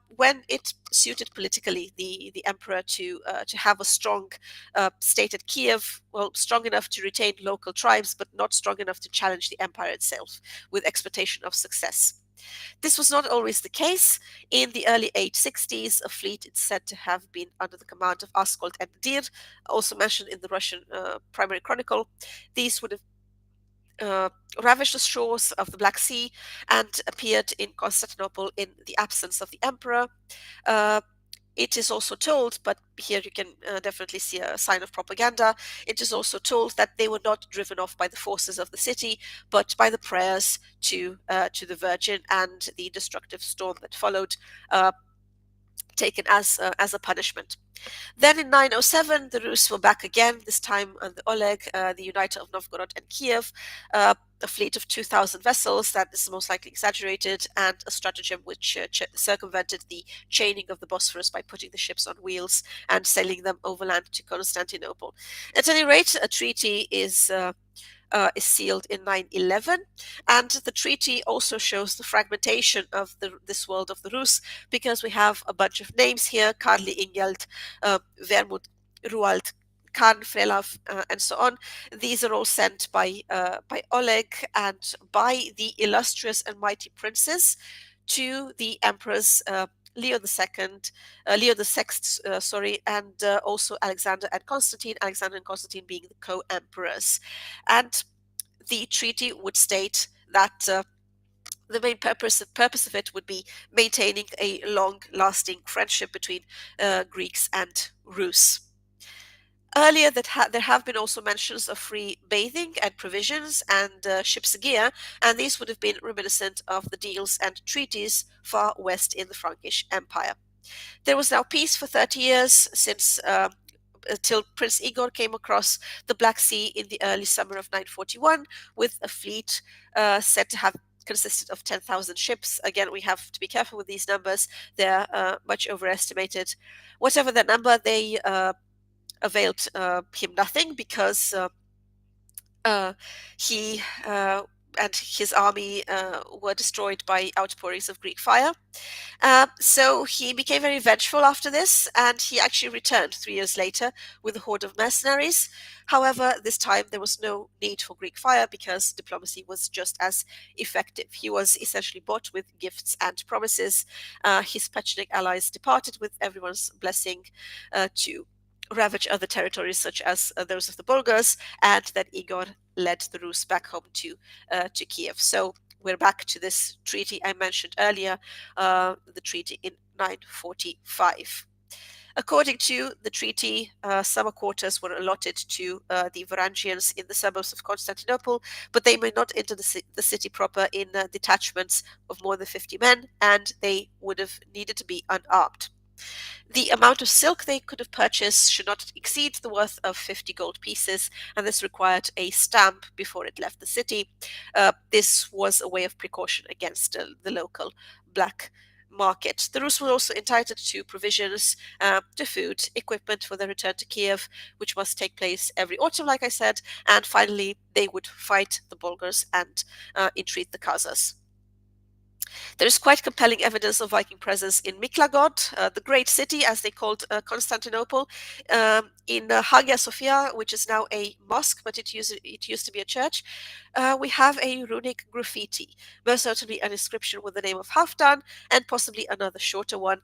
when it suited politically the emperor to have a strong state at Kiev, well, strong enough to retain local tribes, but not strong enough to challenge the empire itself with expectation of success. This was not always the case. In the early 860s, a fleet is said to have been under the command of Askold and Dir, also mentioned in the Russian primary chronicle. These would have ravaged the shores of the Black Sea and appeared in Constantinople in the absence of the emperor. It is also told, but here you can definitely see a sign of propaganda, it is also told that they were not driven off by the forces of the city, but by the prayers to the Virgin and the destructive storm that followed taken as a punishment. Then in 907, the Rus were back again, this time under Oleg, the uniter of Novgorod and Kiev, a fleet of 2,000 vessels. That is most likely exaggerated, and a stratagem which circumvented the chaining of the Bosphorus by putting the ships on wheels and sailing them overland to Constantinople. At any rate, a treaty is sealed in 911, and the treaty also shows the fragmentation of this world of the Rus, because we have a bunch of names here: Karli, Ingeld, Vermut, Ruald, Khan, Frelav, and so on. These are all sent by Oleg and by the illustrious and mighty princes to the emperors Leo II, Leo the Sixth, sorry, and also Alexander and Constantine. Alexander and Constantine being the co-emperors, and the treaty would state that the main purpose of it would be maintaining a long-lasting friendship between Greeks and Rus. Earlier, there have been also mentions of free bathing and provisions and ship's gear, and these would have been reminiscent of the deals and treaties far west in the Frankish Empire. There was now peace for 30 years since till Prince Igor came across the Black Sea in the early summer of 941 with a fleet said to have consisted of 10,000 ships. Again, we have to be careful with these numbers. They're much overestimated. Whatever that number, they availed him nothing, because he and his army were destroyed by outpourings of Greek fire. So he became very vengeful after this, and he actually returned 3 years later with a horde of mercenaries. However, this time there was no need for Greek fire, because diplomacy was just as effective. He was essentially bought with gifts and promises. His Pechenik allies departed with everyone's blessing to ravage other territories, such as those of the Bulgars, and that Igor led the Rus back home to Kiev. So we're back to this treaty I mentioned earlier, the treaty in 945. According to the treaty, summer quarters were allotted to the Varangians in the suburbs of Constantinople, but they may not enter the city proper in detachments of more than 50 men, and they would have needed to be unarmed. The amount of silk they could have purchased should not exceed the worth of 50 gold pieces, and this required a stamp before it left the city. This was a way of precaution against the local black market. The Rus were also entitled to provisions, to food, equipment for their return to Kiev, which must take place every autumn, like I said, and finally they would fight the Bulgars and entreat the Khazars. There is quite compelling evidence of Viking presence in Miklagard, the great city, as they called Constantinople, in Hagia Sophia, which is now a mosque, but it used to be a church. We have a runic graffiti, most certainly an inscription with the name of Halfdan, and possibly another shorter one,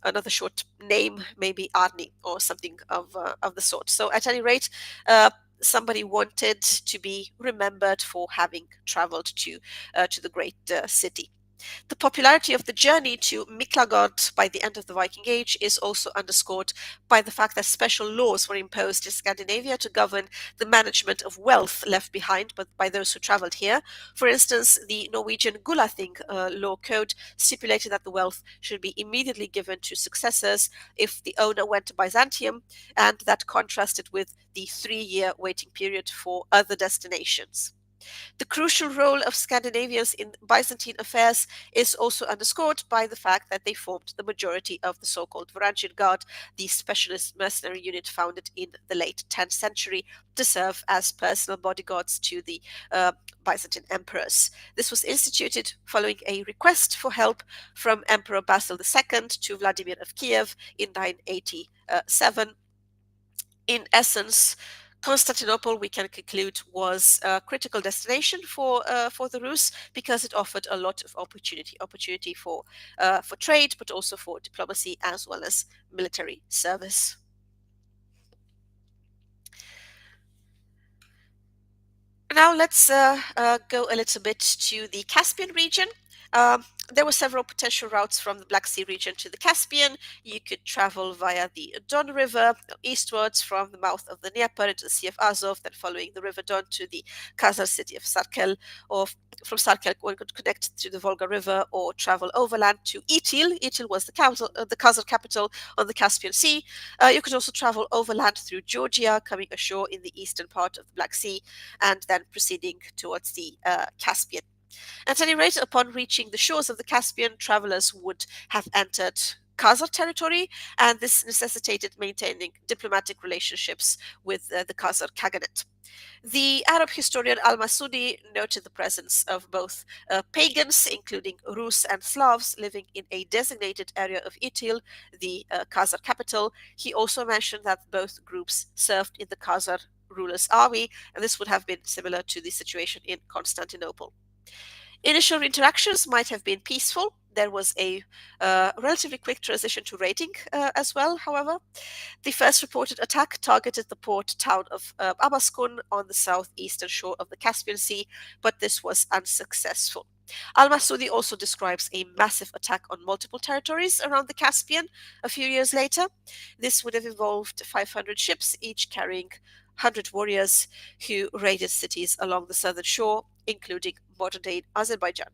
another short name, maybe Arni or something of the sort. So at any rate, somebody wanted to be remembered for having traveled to the great city. The popularity of the journey to Miklagard by the end of the Viking Age is also underscored by the fact that special laws were imposed in Scandinavia to govern the management of wealth left behind by those who traveled here. For instance, the Norwegian Gulathing law code stipulated that the wealth should be immediately given to successors if the owner went to Byzantium, and that contrasted with the 3-year waiting period for other destinations. The crucial role of Scandinavians in Byzantine affairs is also underscored by the fact that they formed the majority of the so-called Varangian Guard, the specialist mercenary unit founded in the late 10th century to serve as personal bodyguards to the Byzantine emperors. This was instituted following a request for help from Emperor Basil II to Vladimir of Kiev in 987. In essence, Constantinople, we can conclude, was a critical destination for the Rus, because it offered a lot of opportunity for trade, but also for diplomacy as well as military service. Now let's go a little bit to the Caspian region. There were several potential routes from the Black Sea region to the Caspian. You could travel via the Don River eastwards from the mouth of the Dnieper into the Sea of Azov, then following the River Don to the Khazar city of Sarkel, or from Sarkel one could connect to the Volga River or travel overland to Itil. Itil was the Khazar capital on the Caspian Sea. You could also travel overland through Georgia, coming ashore in the eastern part of the Black Sea, and then proceeding towards the Caspian. At any rate, upon reaching the shores of the Caspian, travelers would have entered Khazar territory, and this necessitated maintaining diplomatic relationships with the Khazar Khaganate. The Arab historian al-Masudi noted the presence of both pagans, including Rus and Slavs, living in a designated area of Itil, the Khazar capital. He also mentioned that both groups served in the Khazar ruler's army, and this would have been similar to the situation in Constantinople. Initial interactions might have been peaceful. There was a relatively quick transition to raiding as well, however. The first reported attack targeted the port town of Abaskun on the southeastern shore of the Caspian Sea, but this was unsuccessful. Al-Masudi also describes a massive attack on multiple territories around the Caspian a few years later. This would have involved 500 ships, each carrying 100 warriors who raided cities along the southern shore, including modern-day Azerbaijan.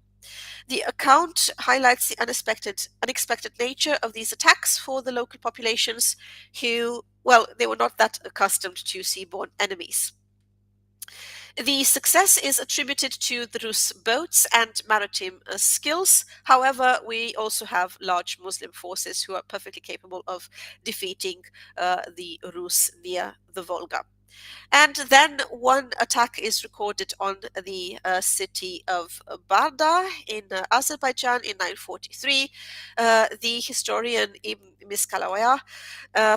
The account highlights the unexpected nature of these attacks for the local populations who, well, they were not that accustomed to seaborne enemies. The success is attributed to the Rus boats and maritime skills. However, we also have large Muslim forces who are perfectly capable of defeating the Rus near the Volga. And then one attack is recorded on the city of Barda in Azerbaijan in 943. The historian Ibn Miskalawaya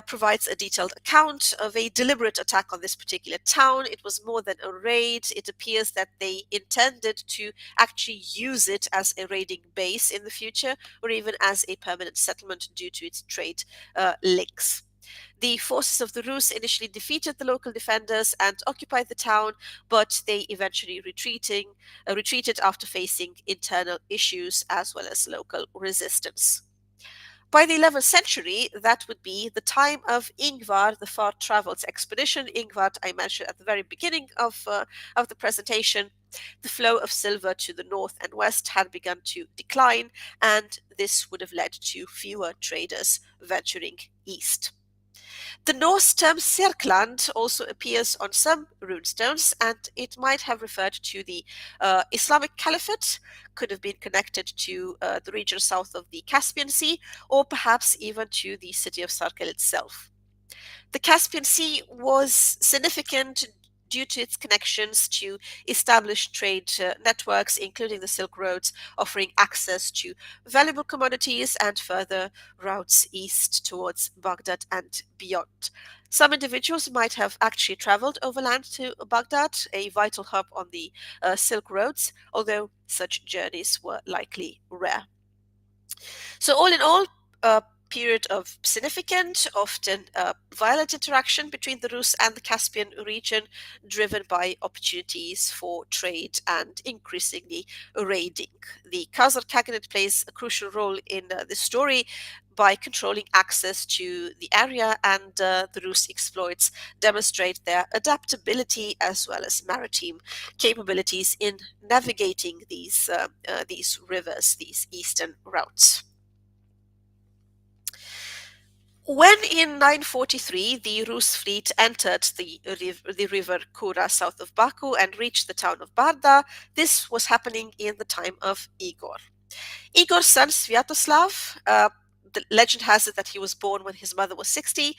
provides a detailed account of a deliberate attack on this particular town. It was more than a raid. It appears that they intended to actually use it as a raiding base in the future, or even as a permanent settlement due to its trade links. The forces of the Rus initially defeated the local defenders and occupied the town, but they eventually retreated after facing internal issues as well as local resistance. By the 11th century, that would be the time of Ingvar, the far-traveled expedition. Ingvar, I mentioned at the very beginning of the presentation. The flow of silver to the north and west had begun to decline, and this would have led to fewer traders venturing east. The Norse term Serkland also appears on some runestones, and it might have referred to the Islamic Caliphate, could have been connected to the region south of the Caspian Sea, or perhaps even to the city of Sarkel itself. The Caspian Sea was significant due to its connections to established trade networks, including the Silk Roads, offering access to valuable commodities and further routes east towards Baghdad and beyond. Some individuals might have actually traveled overland to Baghdad, a vital hub on the Silk Roads, although such journeys were likely rare. So all in all, a period of significant, often violent interaction between the Rus and the Caspian region, driven by opportunities for trade and increasingly raiding. The Khazar Khaganate plays a crucial role in this story by controlling access to the area, and the Rus exploits demonstrate their adaptability as well as maritime capabilities in navigating these rivers, these eastern routes. When in 943 the Rus fleet entered the river Kura south of Baku and reached the town of Barda, this was happening in the time of Igor. Igor's son Sviatoslav, the legend has it that he was born when his mother was 60,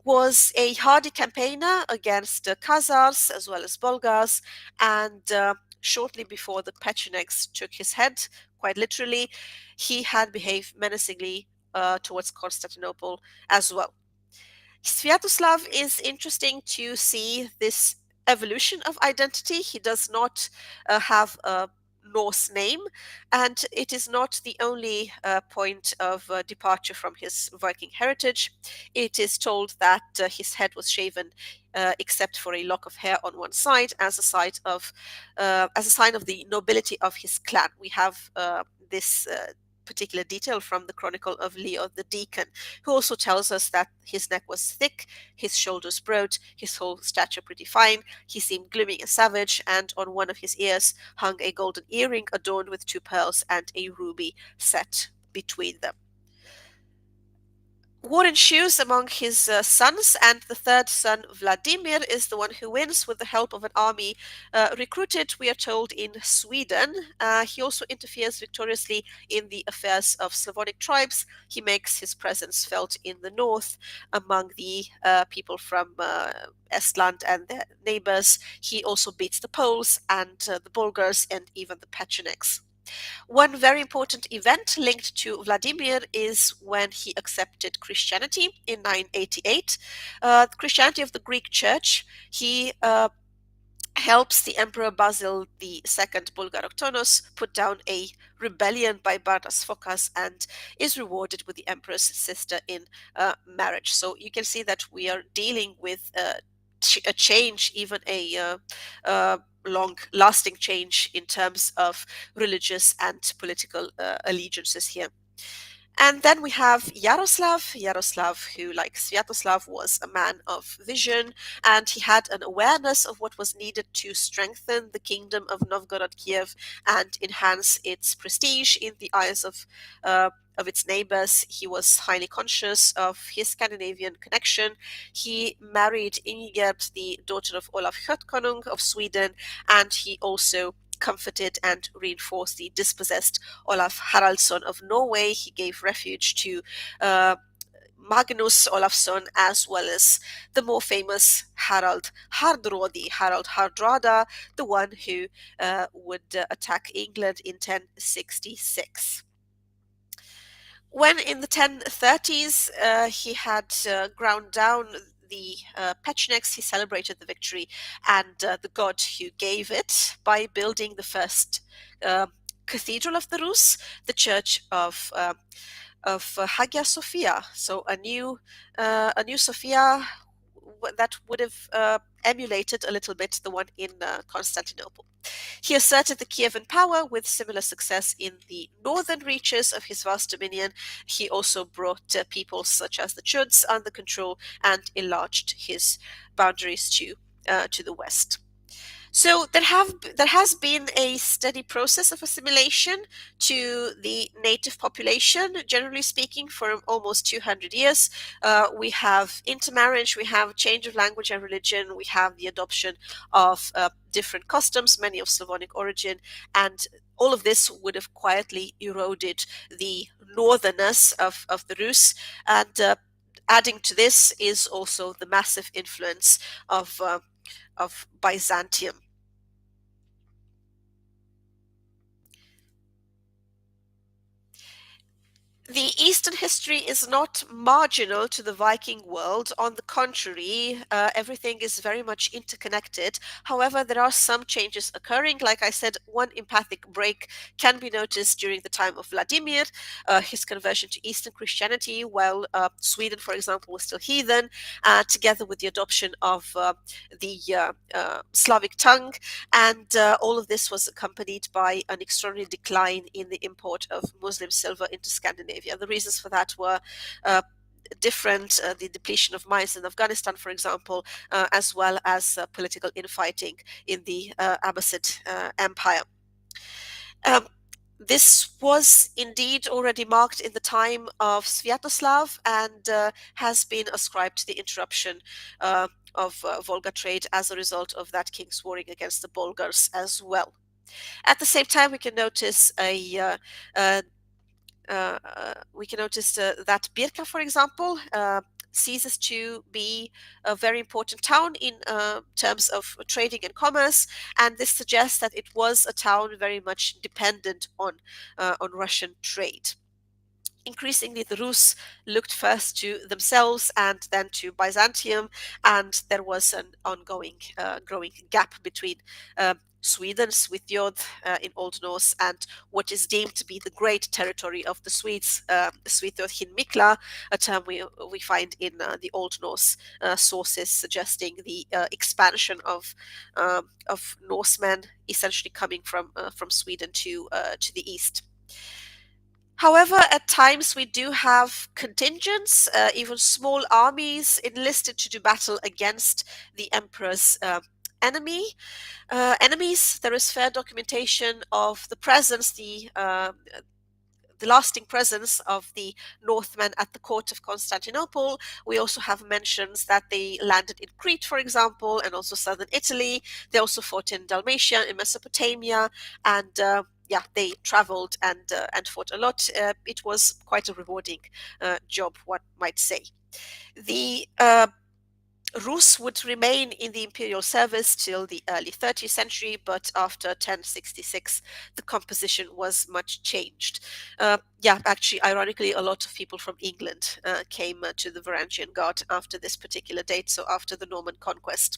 was a hardy campaigner against Khazars as well as Bulgars, and shortly before the Pechenegs took his head, quite literally, he had behaved menacingly towards Constantinople as well. Sviatoslav is interesting to see this evolution of identity. He does not have a Norse name, and it is not the only point of departure from his Viking heritage. It is told that his head was shaven except for a lock of hair on one side as a sign of the nobility of his clan. We have this particular detail from the Chronicle of Leo the Deacon, who also tells us that his neck was thick, his shoulders broad, his whole stature pretty fine, he seemed gloomy and savage, and on one of his ears hung a golden earring adorned with two pearls and a ruby set between them. War ensues among his sons, and the third son, Vladimir, is the one who wins with the help of an army recruited, we are told, in Sweden. He also interferes victoriously in the affairs of Slavonic tribes. He makes his presence felt in the north among the people from Estland and their neighbors. He also beats the Poles and the Bulgars and even the Pechenegs. One very important event linked to Vladimir is when he accepted Christianity in 988. The Christianity of the Greek Church. He helps the Emperor Basil II Bulgaroctonos put down a rebellion by Bardas Phokas and is rewarded with the emperor's sister in marriage. So you can see that we are dealing with a change, even a long-lasting change in terms of religious and political allegiances here. And then we have Yaroslav, who, like Sviatoslav, was a man of vision, and he had an awareness of what was needed to strengthen the kingdom of Novgorod Kiev and enhance its prestige in the eyes of its neighbors. He was highly conscious of his Scandinavian connection. He married Ingerd, the daughter of Olaf Hötkonung of Sweden, and he also comforted and reinforced the dispossessed Olaf Haraldsson of Norway. He gave refuge to Magnus Olafsson, as well as the more famous Harald Hardrada, the one who would attack England in 1066. When in the 1030s he had ground down the Pechenegs, he celebrated the victory and the god who gave it by building the first cathedral of the Rus, the church of Hagia Sophia. So a new Sophia that would have emulated a little bit the one in Constantinople. He asserted the Kievan power with similar success in the northern reaches of his vast dominion. He also brought peoples such as the Chuds under control and enlarged his boundaries to the west. So there has been a steady process of assimilation to the native population, generally speaking, for almost 200 years. We have intermarriage, we have change of language and religion, we have the adoption of different customs, many of Slavonic origin, and all of this would have quietly eroded the northerness of the Rus. And adding to this is also the massive influence of Byzantium. The Eastern history is not marginal to the Viking world. On the contrary, everything is very much interconnected. However, there are some changes occurring. Like I said, one empathic break can be noticed during the time of Vladimir, his conversion to Eastern Christianity, while Sweden, for example, was still heathen, together with the adoption of the Slavic tongue. And all of this was accompanied by an extraordinary decline in the import of Muslim silver into Scandinavia. The reasons for that were different, the depletion of mines in Afghanistan, for example, as well as political infighting in the Abbasid Empire. This was indeed already marked in the time of Sviatoslav and has been ascribed to the interruption of Volga trade as a result of that king's warring against the Bulgars as well. At the same time, we can notice that Birka, for example, ceases to be a very important town in terms of trading and commerce, and this suggests that it was a town very much dependent on Russian trade. Increasingly, the Rus looked first to themselves and then to Byzantium, and there was an ongoing growing gap between Sweden, Svitjod in Old Norse, and what is deemed to be the great territory of the Swedes, Svitjod Hinmikla, a term we find in the Old Norse sources, suggesting the expansion of Norsemen essentially coming from Sweden to the east. However, at times we do have contingents, even small armies enlisted to do battle against the emperor's enemies. There is fair documentation of the presence, the lasting presence of the Northmen at the court of Constantinople. We also have mentions that they landed in Crete, for example, and also southern Italy. They also fought in Dalmatia, in Mesopotamia, and yeah, they traveled and fought a lot. It was quite a rewarding job, one might say. The Rus would remain in the imperial service till the early 30th century, but after 1066, the composition was much changed. Yeah, actually, ironically, a lot of people from England came to the Varangian Guard after this particular date, so after the Norman conquest.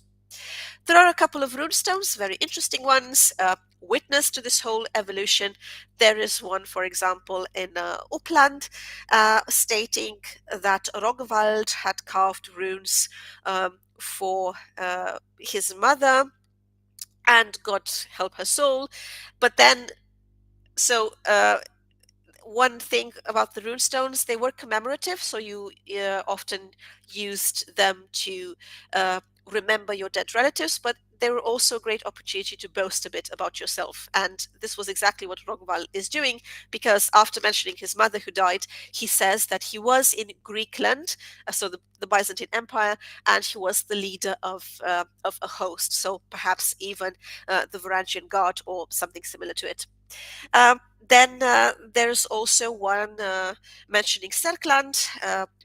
There are a couple of runestones, very interesting ones, witness to this whole evolution. There is one, for example, in Uppland, stating that Rogvald had carved runes for his mother, and God help her soul. But then, so one thing about the runestones, they were commemorative, so you often used them to remember your dead relatives, but they were also a great opportunity to boast a bit about yourself. And this was exactly what Rogval is doing, because after mentioning his mother who died, he says that he was in Greekland, so the Byzantine Empire, and he was the leader of a host, so perhaps even the Varangian Guard or something similar to it. Then there's also one mentioning Serkland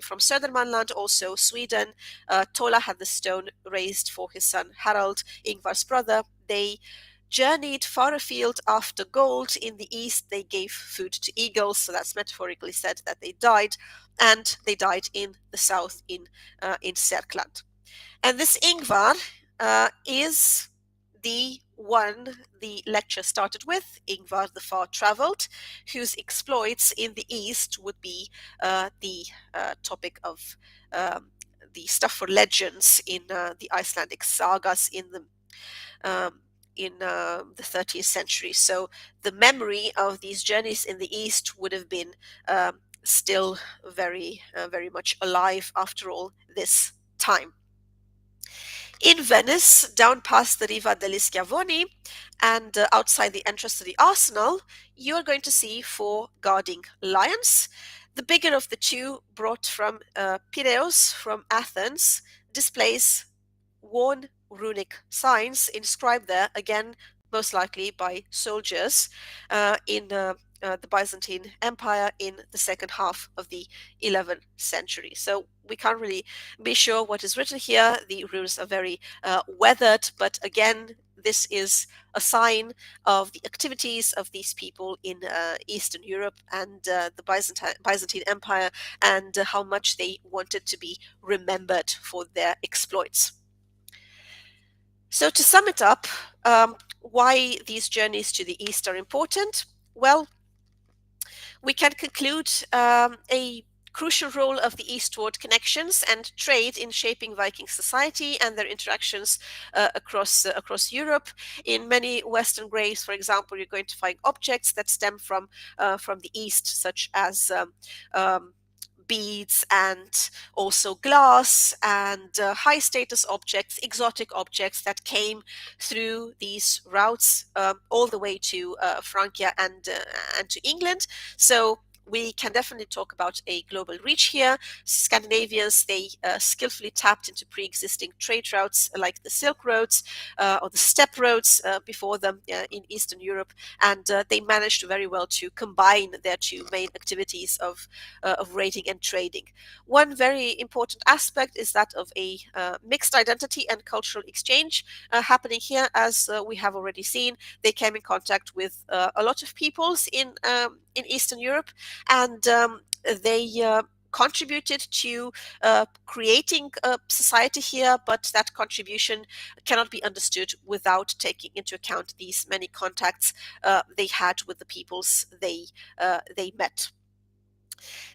from Södermanland, also Sweden. Tola had the stone raised for his son Harald, Ingvar's brother. They journeyed far afield after gold. In the east, they gave food to eagles, so that's metaphorically said that they died, and they died in the south in Serkland. And this Ingvar is the one the lecture started with, Ingvar the Far Traveled, whose exploits in the East would be the topic of the stuff for legends in the Icelandic sagas in the 30th century. So the memory of these journeys in the East would have been still very much alive after all this time. In Venice, down past the Riva degli Schiavoni and outside the entrance to the arsenal, you are going to see 4 guarding lions. The bigger of the two, brought from Piraeus, from Athens, displays worn runic signs inscribed there, again, most likely by soldiers in the Byzantine Empire in the second half of the 11th century. So we can't really be sure what is written here. The runes are very weathered, but again, this is a sign of the activities of these people in Eastern Europe and the Byzantine Empire, and how much they wanted to be remembered for their exploits. So to sum it up, why these journeys to the east are important? Well, we can conclude a crucial role of the eastward connections and trade in shaping Viking society and their interactions across Europe. In many Western graves, for example, you're going to find objects that stem from the east, such as beads and also glass and high status objects, exotic objects that came through these routes all the way to Francia and to England. So we can definitely talk about a global reach here. Scandinavians, they skillfully tapped into pre-existing trade routes like the Silk Roads or the steppe roads before them in Eastern Europe, and they managed very well to combine their two main activities of raiding and trading. One very important aspect is that of a mixed identity and cultural exchange happening here, as we have already seen. They came in contact with a lot of peoples in Eastern Europe, and they contributed to creating a society here, but that contribution cannot be understood without taking into account these many contacts they had with the peoples they met.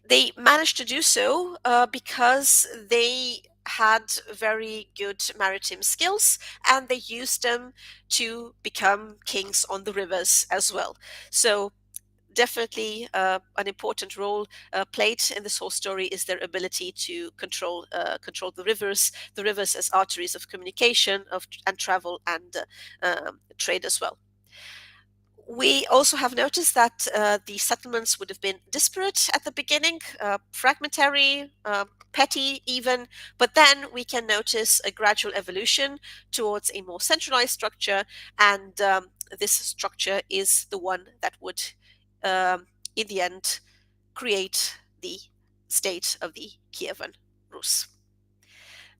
They managed to do so because they had very good maritime skills, and they used them to become kings on the rivers as well. So definitely an important role played in this whole story is their ability to control the rivers as arteries of communication and travel and trade as well. We also have noticed that the settlements would have been disparate at the beginning, fragmentary, petty even, but then we can notice a gradual evolution towards a more centralized structure, and this structure is the one that would, in the end, create the state of the Kievan Rus.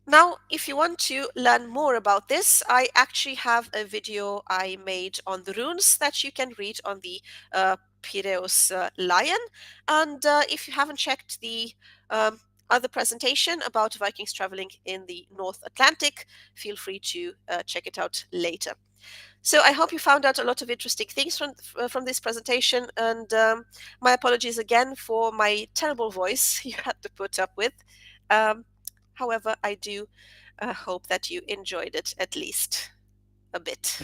Now, if you want to learn more about this, I actually have a video I made on the runes that you can read on the Piraeus lion. And if you haven't checked the other presentation about Vikings traveling in the North Atlantic, feel free to check it out later. So I hope you found out a lot of interesting things from this presentation, and my apologies again for my terrible voice you had to put up with. Um, However, I do hope that you enjoyed it at least a bit.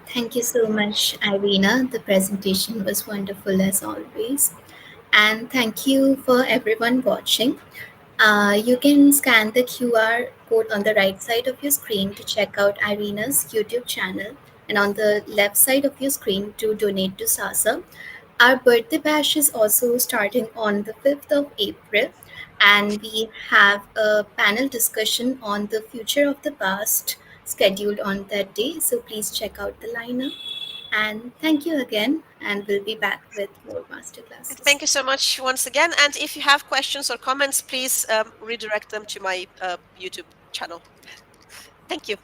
Thank you so much, Irina. The presentation was wonderful as always. And thank you for everyone watching. You can scan the QR code on the right side of your screen to check out Irina's YouTube channel, and on the left side of your screen to donate to SASA. Our birthday bash is also starting on the 5th of April, and we have a panel discussion on the future of the past scheduled on that day. So please check out the lineup. And thank you again, and we'll be back with more masterclasses. Thank you so much once again. And if you have questions or comments, please redirect them to my YouTube channel. Thank you.